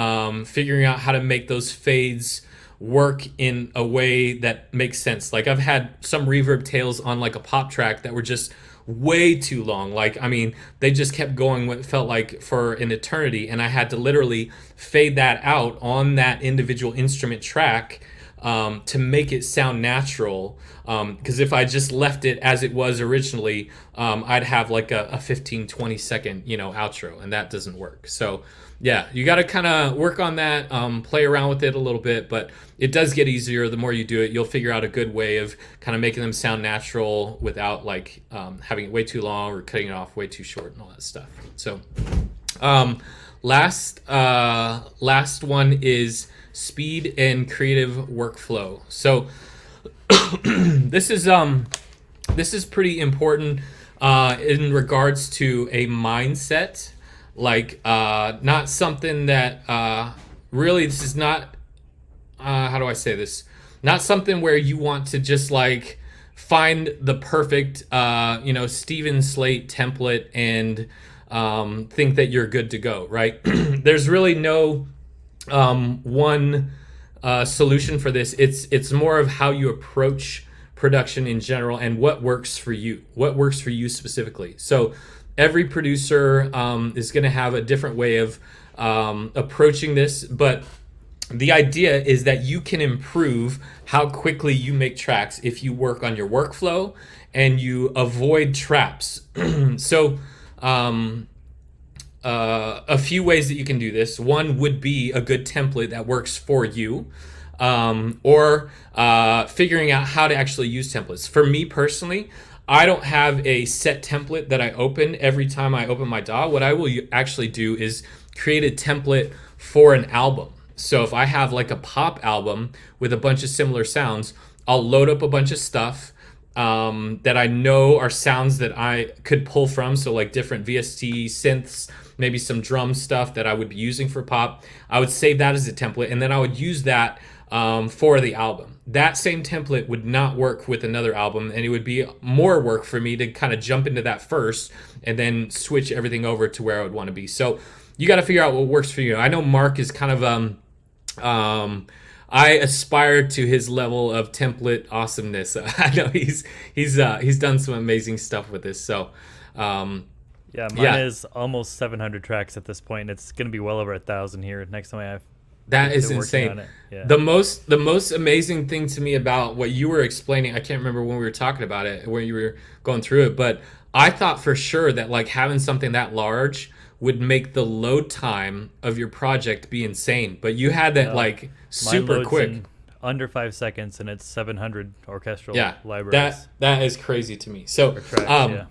figuring out how to make those fades work in a way that makes sense. Like I've had some reverb tails on a pop track that were just way too long. They just kept going what felt like for an eternity, and I had to literally fade that out on that individual instrument track to make it sound natural. Because if I just left it as it was originally, I'd have a 15-20 second outro, and that doesn't work. So yeah, you got to kind of work on that, play around with it a little bit, but it does get easier the more you do it. You'll figure out a good way of kind of making them sound natural without having it way too long or cutting it off way too short and all that stuff. So last one is speed and creative workflow. So this is pretty important in regards to a mindset. Not something that really, this is not how do I say this, not something where you want to just find the perfect Steven Slate template and think that you're good to go, right? There's really no one solution for this. It's more of how you approach production in general and what works for you specifically. So every producer is going to have a different way of approaching this, but the idea is that you can improve how quickly you make tracks if you work on your workflow and you avoid traps. So a few ways that you can do this. One would be a good template that works for you, or figuring out how to actually use templates. For me personally, I don't have a set template that I open every time I open my DAW. What I will actually do is create a template for an album. So if I have a pop album with a bunch of similar sounds, I'll load up a bunch of stuff that I know are sounds that I could pull from. So different VST synths, maybe some drum stuff that I would be using for pop. I would save that as a template, and then I would use that for the album. That same template would not work with another album, and it would be more work for me to kind of jump into that first and then switch everything over to where I would want to be. So you got to figure out what works for you. I know Mark is kind of I aspire to his level of template awesomeness. I know he's done some amazing stuff with this. So mine is almost 700 tracks at this point, and it's going to be well over 1,000 here next time I have. That is insane. Yeah. The most amazing thing to me about what you were explaining, I can't remember when we were talking about it, where you were going through it, but I thought for sure that having something that large would make the load time of your project be insane. But you had that super quick. Under 5 seconds, and it's 700 orchestral libraries. That is crazy to me. So tracks,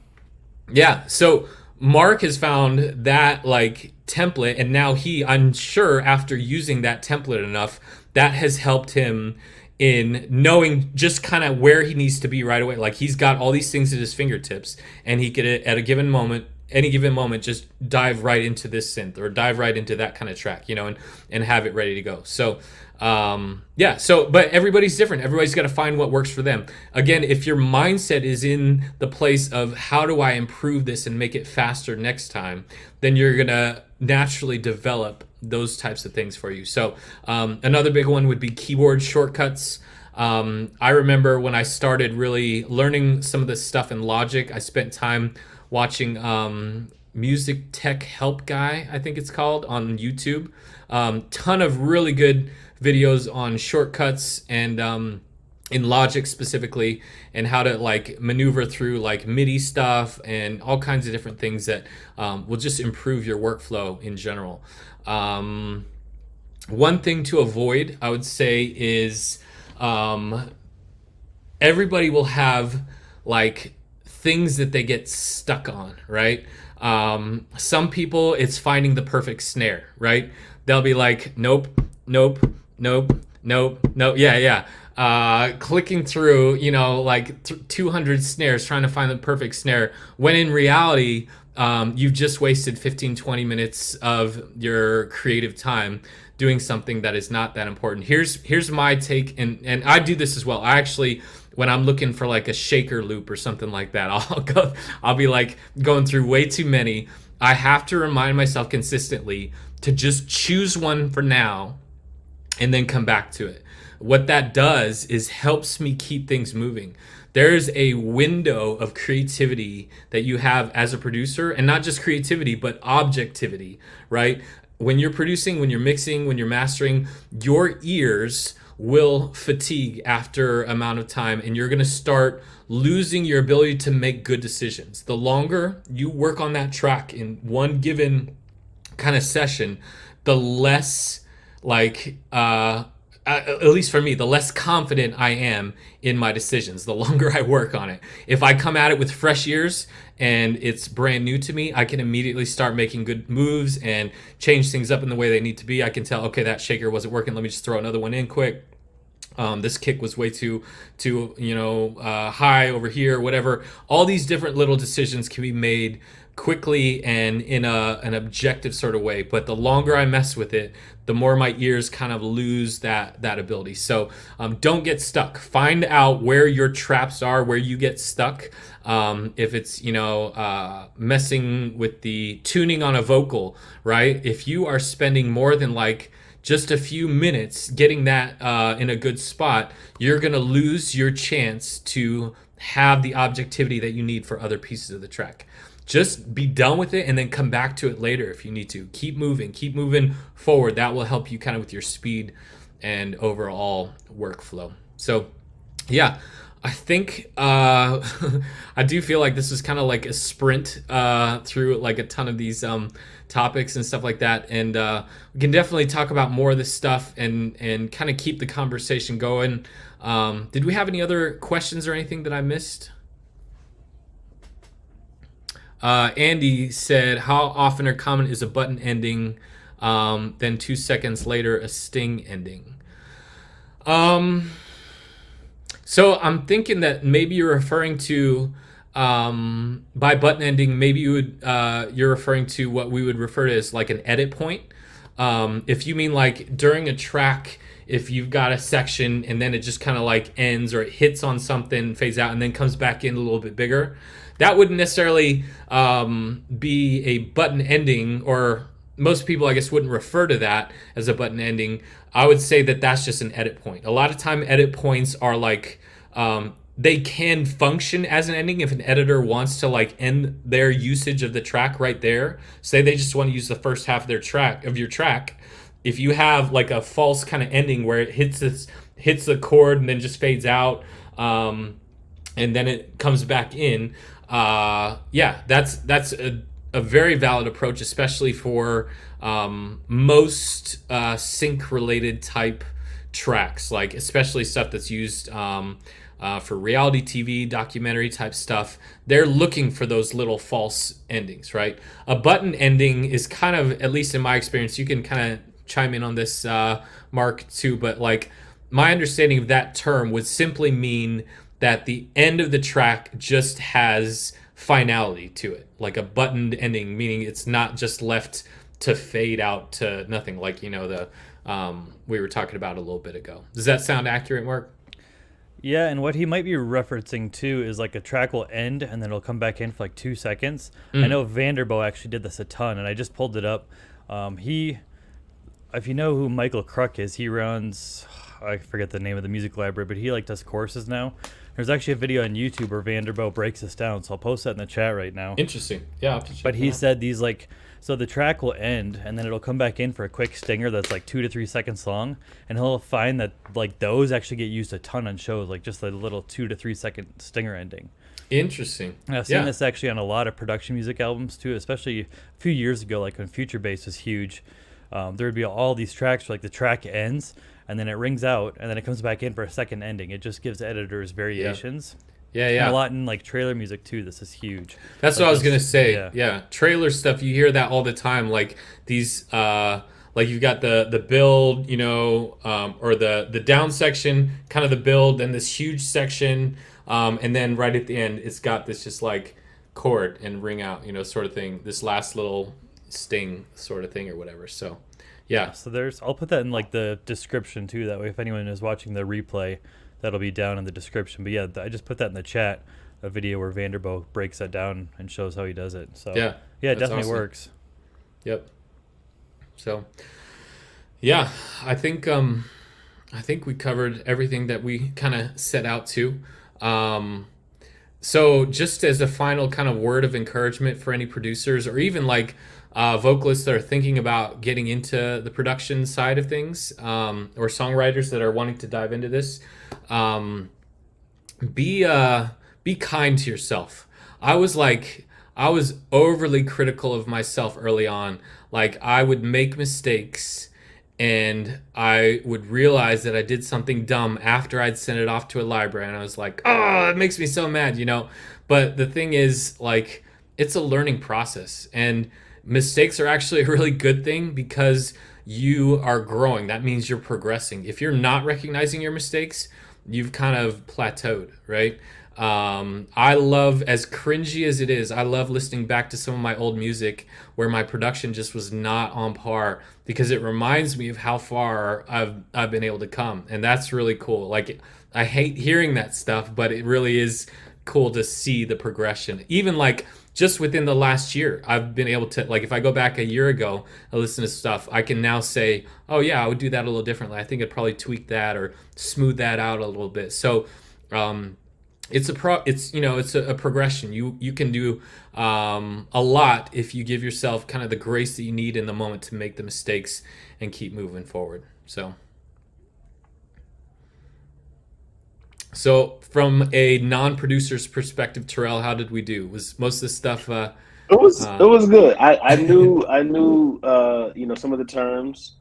so Mark has found that template, and now I'm sure after using that template enough, that has helped him in knowing just kind of where he needs to be right away. Like he's got all these things at his fingertips, and he could at a given moment, any given moment, just dive right into this synth or dive right into that kind of track, and have it ready to go. So but everybody's different. Everybody's got to find what works for them. Again, if your mindset is in the place of how do I improve this and make it faster next time, then you're gonna naturally develop those types of things for you. So another big one would be keyboard shortcuts. I remember when I started really learning some of this stuff in Logic, I spent time watching Music Tech Help Guy, I think it's called, on YouTube. Ton of really good videos on shortcuts and in Logic specifically, and how to like maneuver through like MIDI stuff and all kinds of different things that will just improve your workflow in general. One thing to avoid, I would say, is everybody will have like things that they get stuck on, right? Some people, it's finding the perfect snare, right? They'll be like, nope, nope, nope, nope, nope, yeah. Clicking through, 200 snares trying to find the perfect snare, when in reality, you've just wasted 15, 20 minutes of your creative time doing something that is not that important. Here's my take, and I do this as well. I actually, when I'm looking for like a shaker loop or something like that, I'll be like going through way too many. I have to remind myself consistently to just choose one for now and then come back to it. What that does is helps me keep things moving. There's a window of creativity that you have as a producer, and not just creativity, but objectivity, right? When you're producing, when you're mixing, when you're mastering, your ears will fatigue after an amount of time, and you're going to start losing your ability to make good decisions. The longer you work on that track in one given kind of session, the less at least for me, the less confident I am in my decisions, the longer I work on it. If I come at it with fresh ears and it's brand new to me, I can immediately start making good moves and change things up in the way they need to be. I can tell, okay, that shaker wasn't working. Let me just throw another one in quick. This kick was way too high over here, whatever. All these different little decisions can be made quickly and in an objective sort of way. But the longer I mess with it, the more my ears kind of lose that ability. So don't get stuck. Find out where your traps are, where you get stuck. If it's, messing with the tuning on a vocal, right? If you are spending more than like just a few minutes getting that in a good spot, you're going to lose your chance to have the objectivity that you need for other pieces of the track. Just be done with it and then come back to it later if you need to. Keep moving forward. That will help you kind of with your speed and overall workflow. So yeah, I think I do feel like this is kind of like a sprint through like a ton of these topics and stuff like that. And we can definitely talk about more of this stuff and kind of keep the conversation going. Did we have any other questions or anything that I missed? Andy said, how often or common is a button ending, then 2 seconds later a sting ending? So I'm thinking that maybe you're referring to, by button ending, maybe you're referring to what we would refer to as like an edit point. If you mean like during a track, if you've got a section and then it just kind of like ends or it hits on something, fades out, and then comes back in a little bit bigger, that wouldn't necessarily be a button ending, or most people, I guess, wouldn't refer to that as a button ending. I would say that that's just an edit point. A lot of time edit points are like, they can function as an ending if an editor wants to like end their usage of the track right there. Say they just want to use the first half of your track. If you have like a false kind of ending where it hits the chord and then just fades out, and then it comes back in, that's a very valid approach, especially for most sync related type tracks, like especially stuff that's used for reality TV, documentary type stuff. They're looking for those little false endings, right? A button ending is kind of, at least in my experience, you can kind of chime in on this, Mark, too, but like my understanding of that term would simply mean that the end of the track just has finality to it, like a buttoned ending, meaning it's not just left to fade out to nothing, like the we were talking about a little bit ago. Does that sound accurate, Mark? Yeah, and what he might be referencing too is like a track will end and then it'll come back in for like 2 seconds. I know Vanderbo actually did this a ton, and I just pulled it up. If you know who Michael Kruk is, he runs, I forget the name of the music library, but he like does courses now. There's actually a video on YouTube where Vanderbo breaks this down, so I'll post that in the chat right now. Interesting. Yeah, I'll have to check But he that out. said these like, so the track will end and then it'll come back in for a quick stinger that's like 2 to 3 seconds long, and he'll find that like those actually get used a ton on shows, like just a little 2 to 3 second stinger ending. Interesting. And I've seen this actually on a lot of production music albums too, especially a few years ago, like when Future Bass was huge. There would be all these tracks where like the track ends and then it rings out and then it comes back in for a second ending. It just gives editors variations. Yeah, And yeah. a lot in like trailer music too. This is huge. That's Like what I was gonna this- say. yeah. Yeah, trailer stuff. You hear that all the time. Like these, like you've got the build, or the down section, kind of the build, then this huge section, and then right at the end, it's got this just like chord and ring out, sort of thing. This last little sting, sort of thing, or whatever. So, yeah, So I'll put that in like the description too. That way, if anyone is watching the replay, that'll be down in the description. But yeah, I just put that in the chat, a video where Vanderbo breaks that down and shows how he does it. So yeah, yeah, it that's definitely awesome. works. Yep. So, yeah, I think we covered everything that we kind of set out to. So just as a final kind of word of encouragement for any producers or even like vocalists that are thinking about getting into the production side of things, or songwriters that are wanting to dive into this, be kind to yourself. I was overly critical of myself early on. Like I would make mistakes and I would realize that I did something dumb after I'd sent it off to a library, and I was like, oh, it makes me so mad, But the thing is, like, it's a learning process, and mistakes are actually a really good thing because you are growing. That means you're progressing. If you're not recognizing your mistakes, you've kind of plateaued, right? I love, as cringy as it is, I love listening back to some of my old music where my production just was not on par, because it reminds me of how far I've been able to come, and that's really cool. Like, I hate hearing that stuff, but it really is cool to see the progression. Even like just within the last year, I've been able to, like, if I go back a year ago and listen to stuff, I can now say, oh yeah, I would do that a little differently. I think I'd probably tweak that or smooth that out a little bit. So, it's a progression. You can do a lot if you give yourself kind of the grace that you need in the moment to make the mistakes and keep moving forward. So from a non-producer's perspective, Terrell, how did we do? Was most of the stuff? It was good. I knew some of the terms.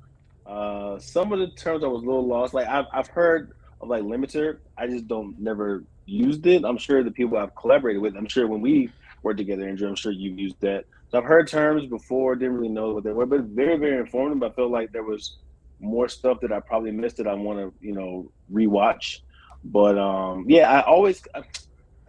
Some of the terms I was a little lost. Like I've heard of like limiter. I just never used it. I'm sure the people I've collaborated with, I'm sure when we worked together, Andrew, I'm sure you've used that. So I've heard terms before, didn't really know what they were, but very, very informative. I feel like there was more stuff that I probably missed that I want to, rewatch. But I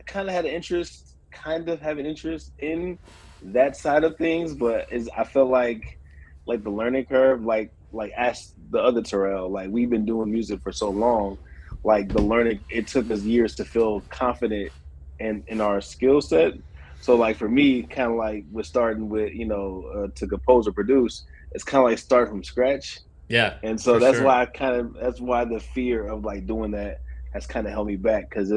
kind of had an interest, have an interest in that side of things, but I feel like the learning curve, like ask the other Terrell, like we've been doing music for so long, like the learning, it took us years to feel confident in our skill set. So like for me, kind of like with starting with, to compose or produce, it's kind of like start from scratch. Yeah. And so that's sure. why that's why the fear of like doing that has kind of held me back, because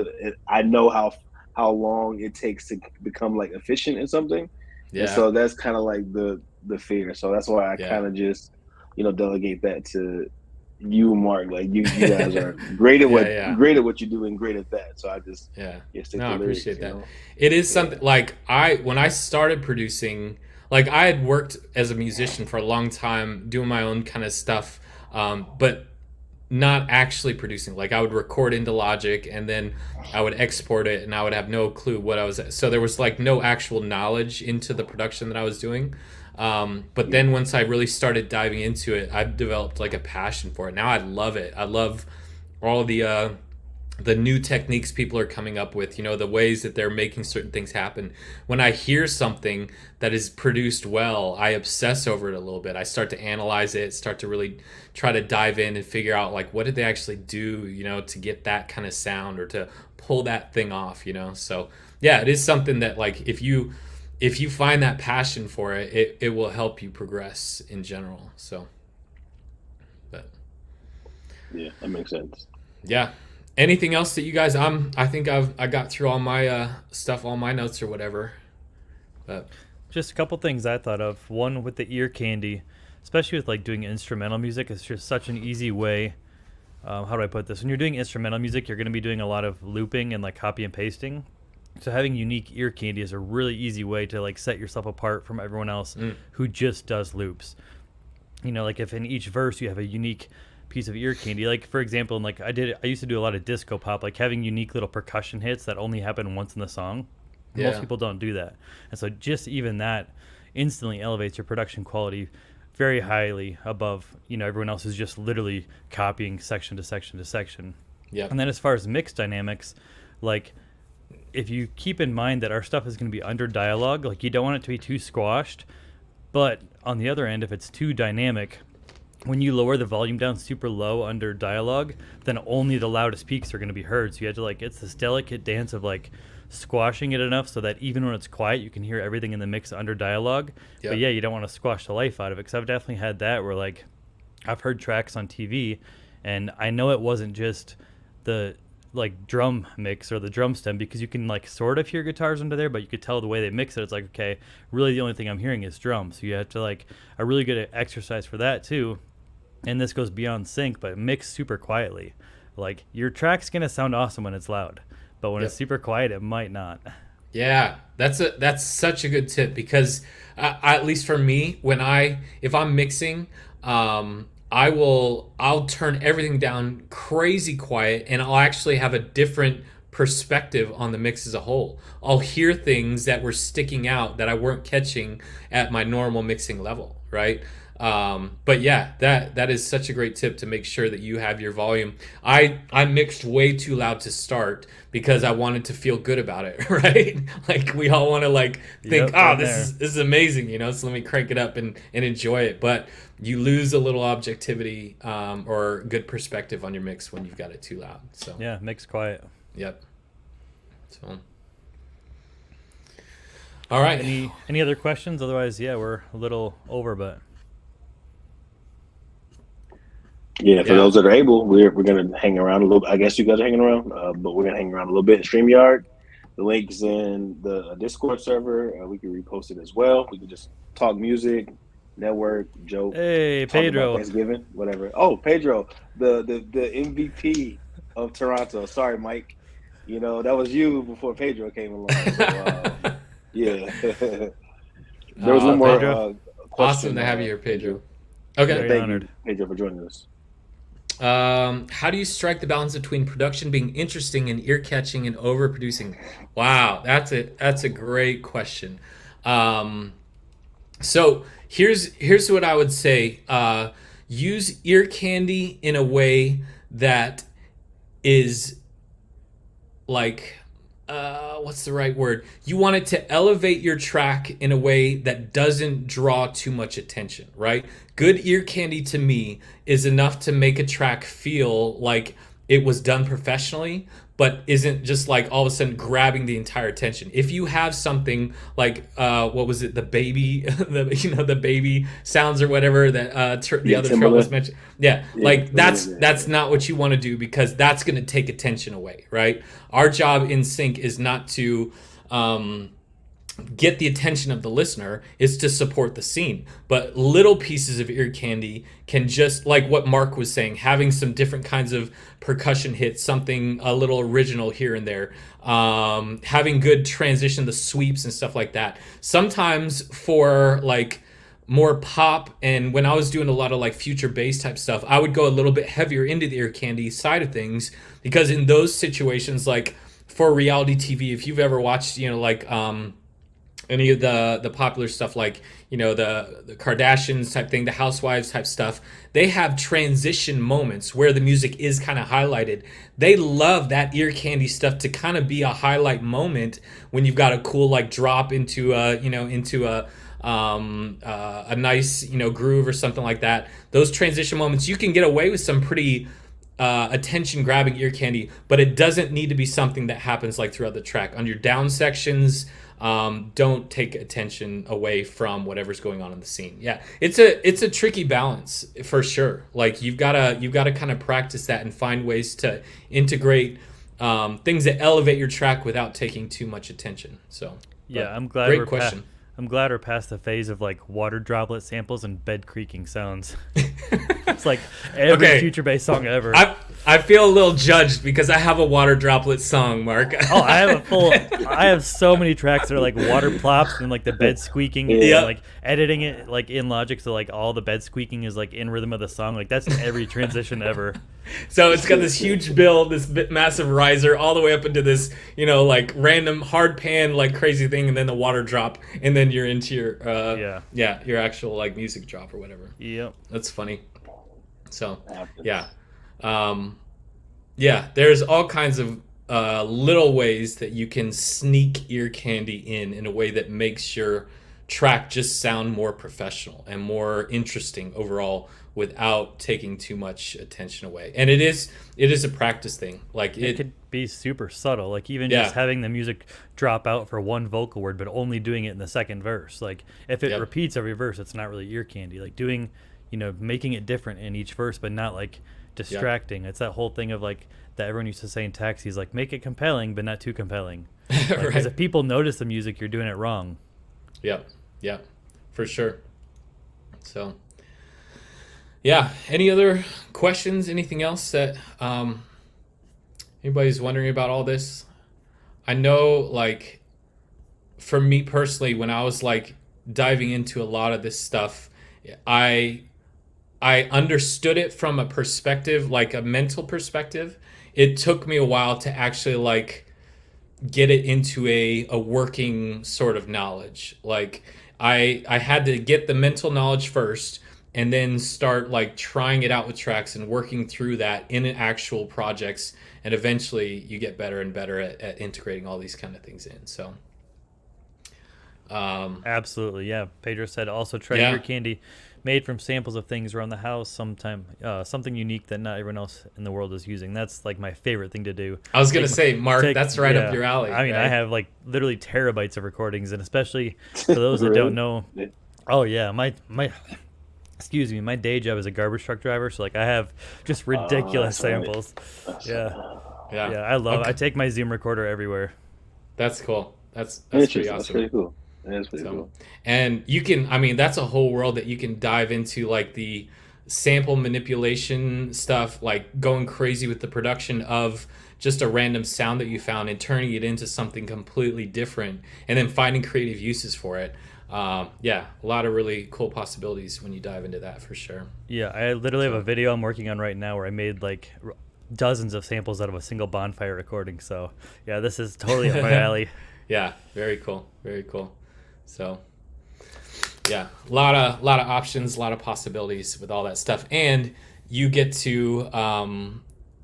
I know how long it takes to become like efficient in something. Yeah. And so that's kind of like the fear. So that's why I kind of just, delegate that to you, Mark. Like you guys are great at what you do and great at that. So I just stick to I lyrics, appreciate that. It is something like when I started producing, like I had worked as a musician for a long time doing my own kind of stuff, but not actually producing. Like I would record into Logic and then I would export it and I would have no clue what I was. So there was like no actual knowledge into the production that I was doing. But then once I really started diving into it, I've developed like a passion for it. Now I love it. I love all the new techniques people are coming up with, the ways that they're making certain things happen. When I hear something that is produced well, I obsess over it a little bit. I start to analyze it, start to really try to dive in and figure out like what did they actually do, to get that kind of sound or to pull that thing off, So yeah, it is something that like if you find that passion for it, it will help you progress in general. So, but yeah, that makes sense. Yeah. Anything else that you guys? I think I got through all my stuff, all my notes or whatever. But just a couple things I thought of. One, with the ear candy, especially with like doing instrumental music, it's just such an easy way. How do I put this? When you're doing instrumental music, you're going to be doing a lot of looping and like copy and pasting. So having unique ear candy is a really easy way to like set yourself apart from everyone else who just does loops. Like if in each verse you have a unique piece of ear candy, like for example, and like I used to do a lot of disco pop, like having unique little percussion hits that only happen once in the song. Most people don't do that, and so just even that instantly elevates your production quality very highly above everyone else who's just literally copying section to section to section. And then as far as mix dynamics, like if you keep in mind that our stuff is going to be under dialogue, like you don't want it to be too squashed, but on the other end, if it's too dynamic, when you lower the volume down super low under dialogue, then only the loudest peaks are going to be heard. So you have to it's this delicate dance of like squashing it enough so that even when it's quiet, you can hear everything in the mix under dialogue. But yeah, you don't want to squash the life out of it, because I've definitely had that where like I've heard tracks on TV and I know it wasn't just the like drum mix or the drum stem, because you can like sort of hear guitars under there, but you could tell the way they mix it. It's like, okay, really the only thing I'm hearing is drums. So you have to like a really good exercise for that too. And this goes beyond sync, but mix super quietly. Like your track's gonna sound awesome when it's loud, but when it's super quiet, it might not. Yeah, that's such a good tip, because at least for me, if I'm mixing, I'll turn everything down crazy quiet, and I'll actually have a different perspective on the mix as a whole. I'll hear things that were sticking out that I weren't catching at my normal mixing level, right? But yeah, that is such a great tip to make sure that you have your volume. I mixed way too loud to start because I wanted to feel good about it, right? Like we all want to like think, this is amazing, so let me crank it up and enjoy it. But you lose a little objectivity or good perspective on your mix when you've got it too loud. So yeah, mix quiet. Yep. So all right. Any other questions? Otherwise, yeah, we're a little over, but yeah, for those that are able, we're gonna hang around a little. I guess you guys are hanging around, but we're gonna hang around a little bit in StreamYard. The link's in the Discord server. We can repost it as well. We can just talk music, network, joke. Hey, talk Pedro. about Thanksgiving, whatever. Oh, Pedro, the MVP of Toronto. Sorry, Mike. That was you before Pedro came along. So, yeah. There was one more question. Awesome to have you here, Pedro. Okay. Thank you, Pedro, for joining us. How do you strike the balance between production being interesting and ear-catching and overproducing? Wow, that's a great question. So here's what I would say. Use ear candy in a way that is like, what's the right word? You want it to elevate your track in a way that doesn't draw too much attention, right? Good ear candy to me is enough to make a track feel like it was done professionally, but isn't just like all of a sudden grabbing the entire attention. If you have something like what was it, the baby, the baby sounds or whatever that the other Terrell was mentioned. Yeah, like that's not what you want to do, because that's going to take attention away, right? Our job in sync is not to get the attention of the listener, is to support the scene. But little pieces of ear candy can, just like what Mark was saying, having some different kinds of percussion hits, something a little original here and there, having good transition, the sweeps and stuff like that. Sometimes for like more pop, and when I was doing a lot of like future bass type stuff, I would go a little bit heavier into the ear candy side of things, because in those situations, like for reality TV, if you've ever watched, any of the popular stuff, like, you know, the Kardashians type thing, the Housewives type stuff, they have transition moments where the music is kind of highlighted. They love that ear candy stuff to kind of be a highlight moment when you've got a cool like drop into a nice, you know, groove or something like that. Those transition moments, you can get away with some pretty attention grabbing ear candy, but it doesn't need to be something that happens like throughout the track. On your down sections, don't take attention away from whatever's going on in the scene. Yeah, it's a tricky balance for sure. Like you've gotta kind of practice that and find ways to integrate things that elevate your track without taking too much attention. So Yeah, I'm glad great question. I'm glad we're past the phase of like water droplet samples and bed creaking sounds. It's like every Okay. future bass song ever. I feel a little judged because I have a water droplet song, Mark. Oh, I have so many tracks that are like water plops and like the bed squeaking. Yeah. And, like editing it like in Logic, so like all the bed squeaking is like in rhythm of the song. Like that's every transition ever. So it's got this huge build, this massive riser, all the way up into this, you know, like random hard pan, like crazy thing, and then the water drop, and then you're into your your actual like music drop or whatever. Yep. That's funny. So yeah, there's all kinds of little ways that you can sneak ear candy in a way that makes your track just sound more professional and more interesting overall without taking too much attention away. And it is a practice thing. Like It could be super subtle, like even just having the music drop out for one vocal word, but only doing it in the second verse. Like if it repeats every verse, it's not really ear candy. Like doing, you know, making it different in each verse, but not like distracting. It's that whole thing of like that everyone used to say in taxis, like make it compelling, but not too compelling. Because Right. if people notice the music, you're doing it wrong. Yeah, for sure. So, yeah. Any other questions? Anything else that anybody's wondering about all this? I know, like, for me personally, when I was like diving into a lot of this stuff, I understood it from a perspective, like a mental perspective. It took me a while to actually like get it into a working sort of knowledge. Like I had to get the mental knowledge first and then start like trying it out with tracks and working through that in actual projects, and eventually you get better and better at integrating all these kind of things in. So Absolutely, yeah. Pedro said also try ear candy made from samples of things around the house, something unique that not everyone else in the world is using. That's like my favorite thing to do. I was gonna say, Mark, that's right up your alley. I mean, right? I have like literally terabytes of recordings, and especially for those that don't know, oh yeah, my excuse me, my day job is a garbage truck driver, so like I have just ridiculous samples. Yeah, I take my Zoom recorder everywhere. That's cool. That's pretty awesome. That's pretty cool. That's pretty cool. And you can, I mean, that's a whole world that you can dive into, like the sample manipulation stuff, like going crazy with the production of just a random sound that you found and turning it into something completely different, and then finding creative uses for it. A lot of really cool possibilities when you dive into that, for sure. Yeah, I literally have a video I'm working on right now where I made like dozens of samples out of a single bonfire recording. So yeah, this is totally up my alley. Yeah, very cool. Very cool. So yeah, a lot of options, a lot of possibilities with all that stuff. And you get to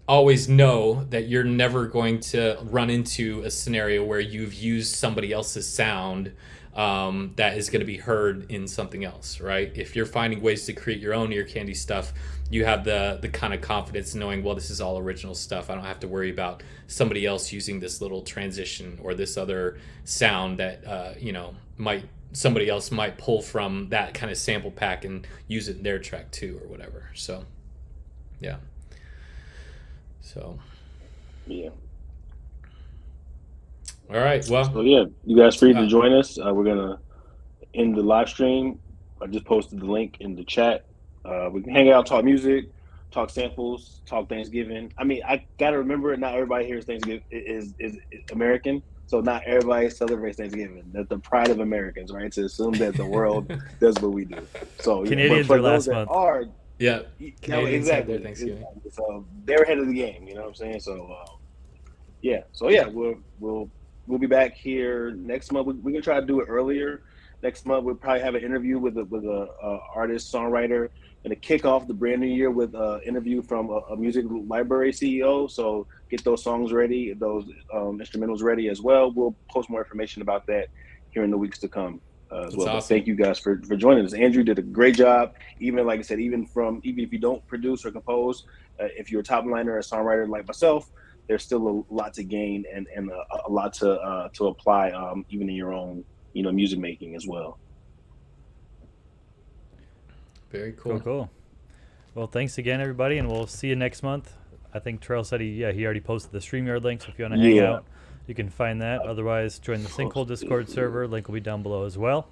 always know that you're never going to run into a scenario where you've used somebody else's sound that is going to be heard in something else, right? If you're finding ways to create your own ear candy stuff, you have the kind of confidence knowing, well, this is all original stuff. I don't have to worry about somebody else using this little transition or this other sound that somebody else might pull from that kind of sample pack and use it in their track too, or whatever. So yeah. All right. Well, so yeah, you guys free to join us. We're gonna end the live stream. I just posted the link in the chat. We can hang out, talk music, talk samples, talk Thanksgiving. I mean, I gotta remember, not everybody here is Thanksgiving is American, so not everybody celebrates Thanksgiving. That's the pride of Americans, right? To assume that the world does what we do. So Canadians are last month. Canadians have their Thanksgiving. Exactly. So they're ahead of the game. You know what I'm saying? So we'll we'll be back here next month. We're gonna try to do it earlier. Next month we'll probably have an interview with a artist songwriter, and to kick off the brand new year with an interview from a music library CEO. So get those songs ready, those instrumentals ready as well. We'll post more information about that here in the weeks to come as well. Awesome. But thank you guys for joining us. Andrew did a great job. Even like I said, even if you don't produce or compose, if you're a top liner or a songwriter like myself, there's still a lot to gain and a lot to apply even in your own music making as well. Very cool. Cool. Well, thanks again, everybody, and we'll see you next month. I think Terrell said he already posted the StreamYard link, so if you want to hang out, you can find that. Otherwise, join the Sinkhole Discord server. Link will be down below as well.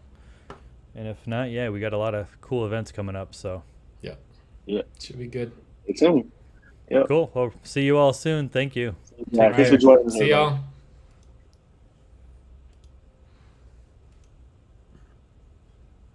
And if not, we got a lot of cool events coming up. So yeah, should be good. Excellent. Yeah. Cool. Well, see you all soon. Thank you. Thanks for joining us. See y'all.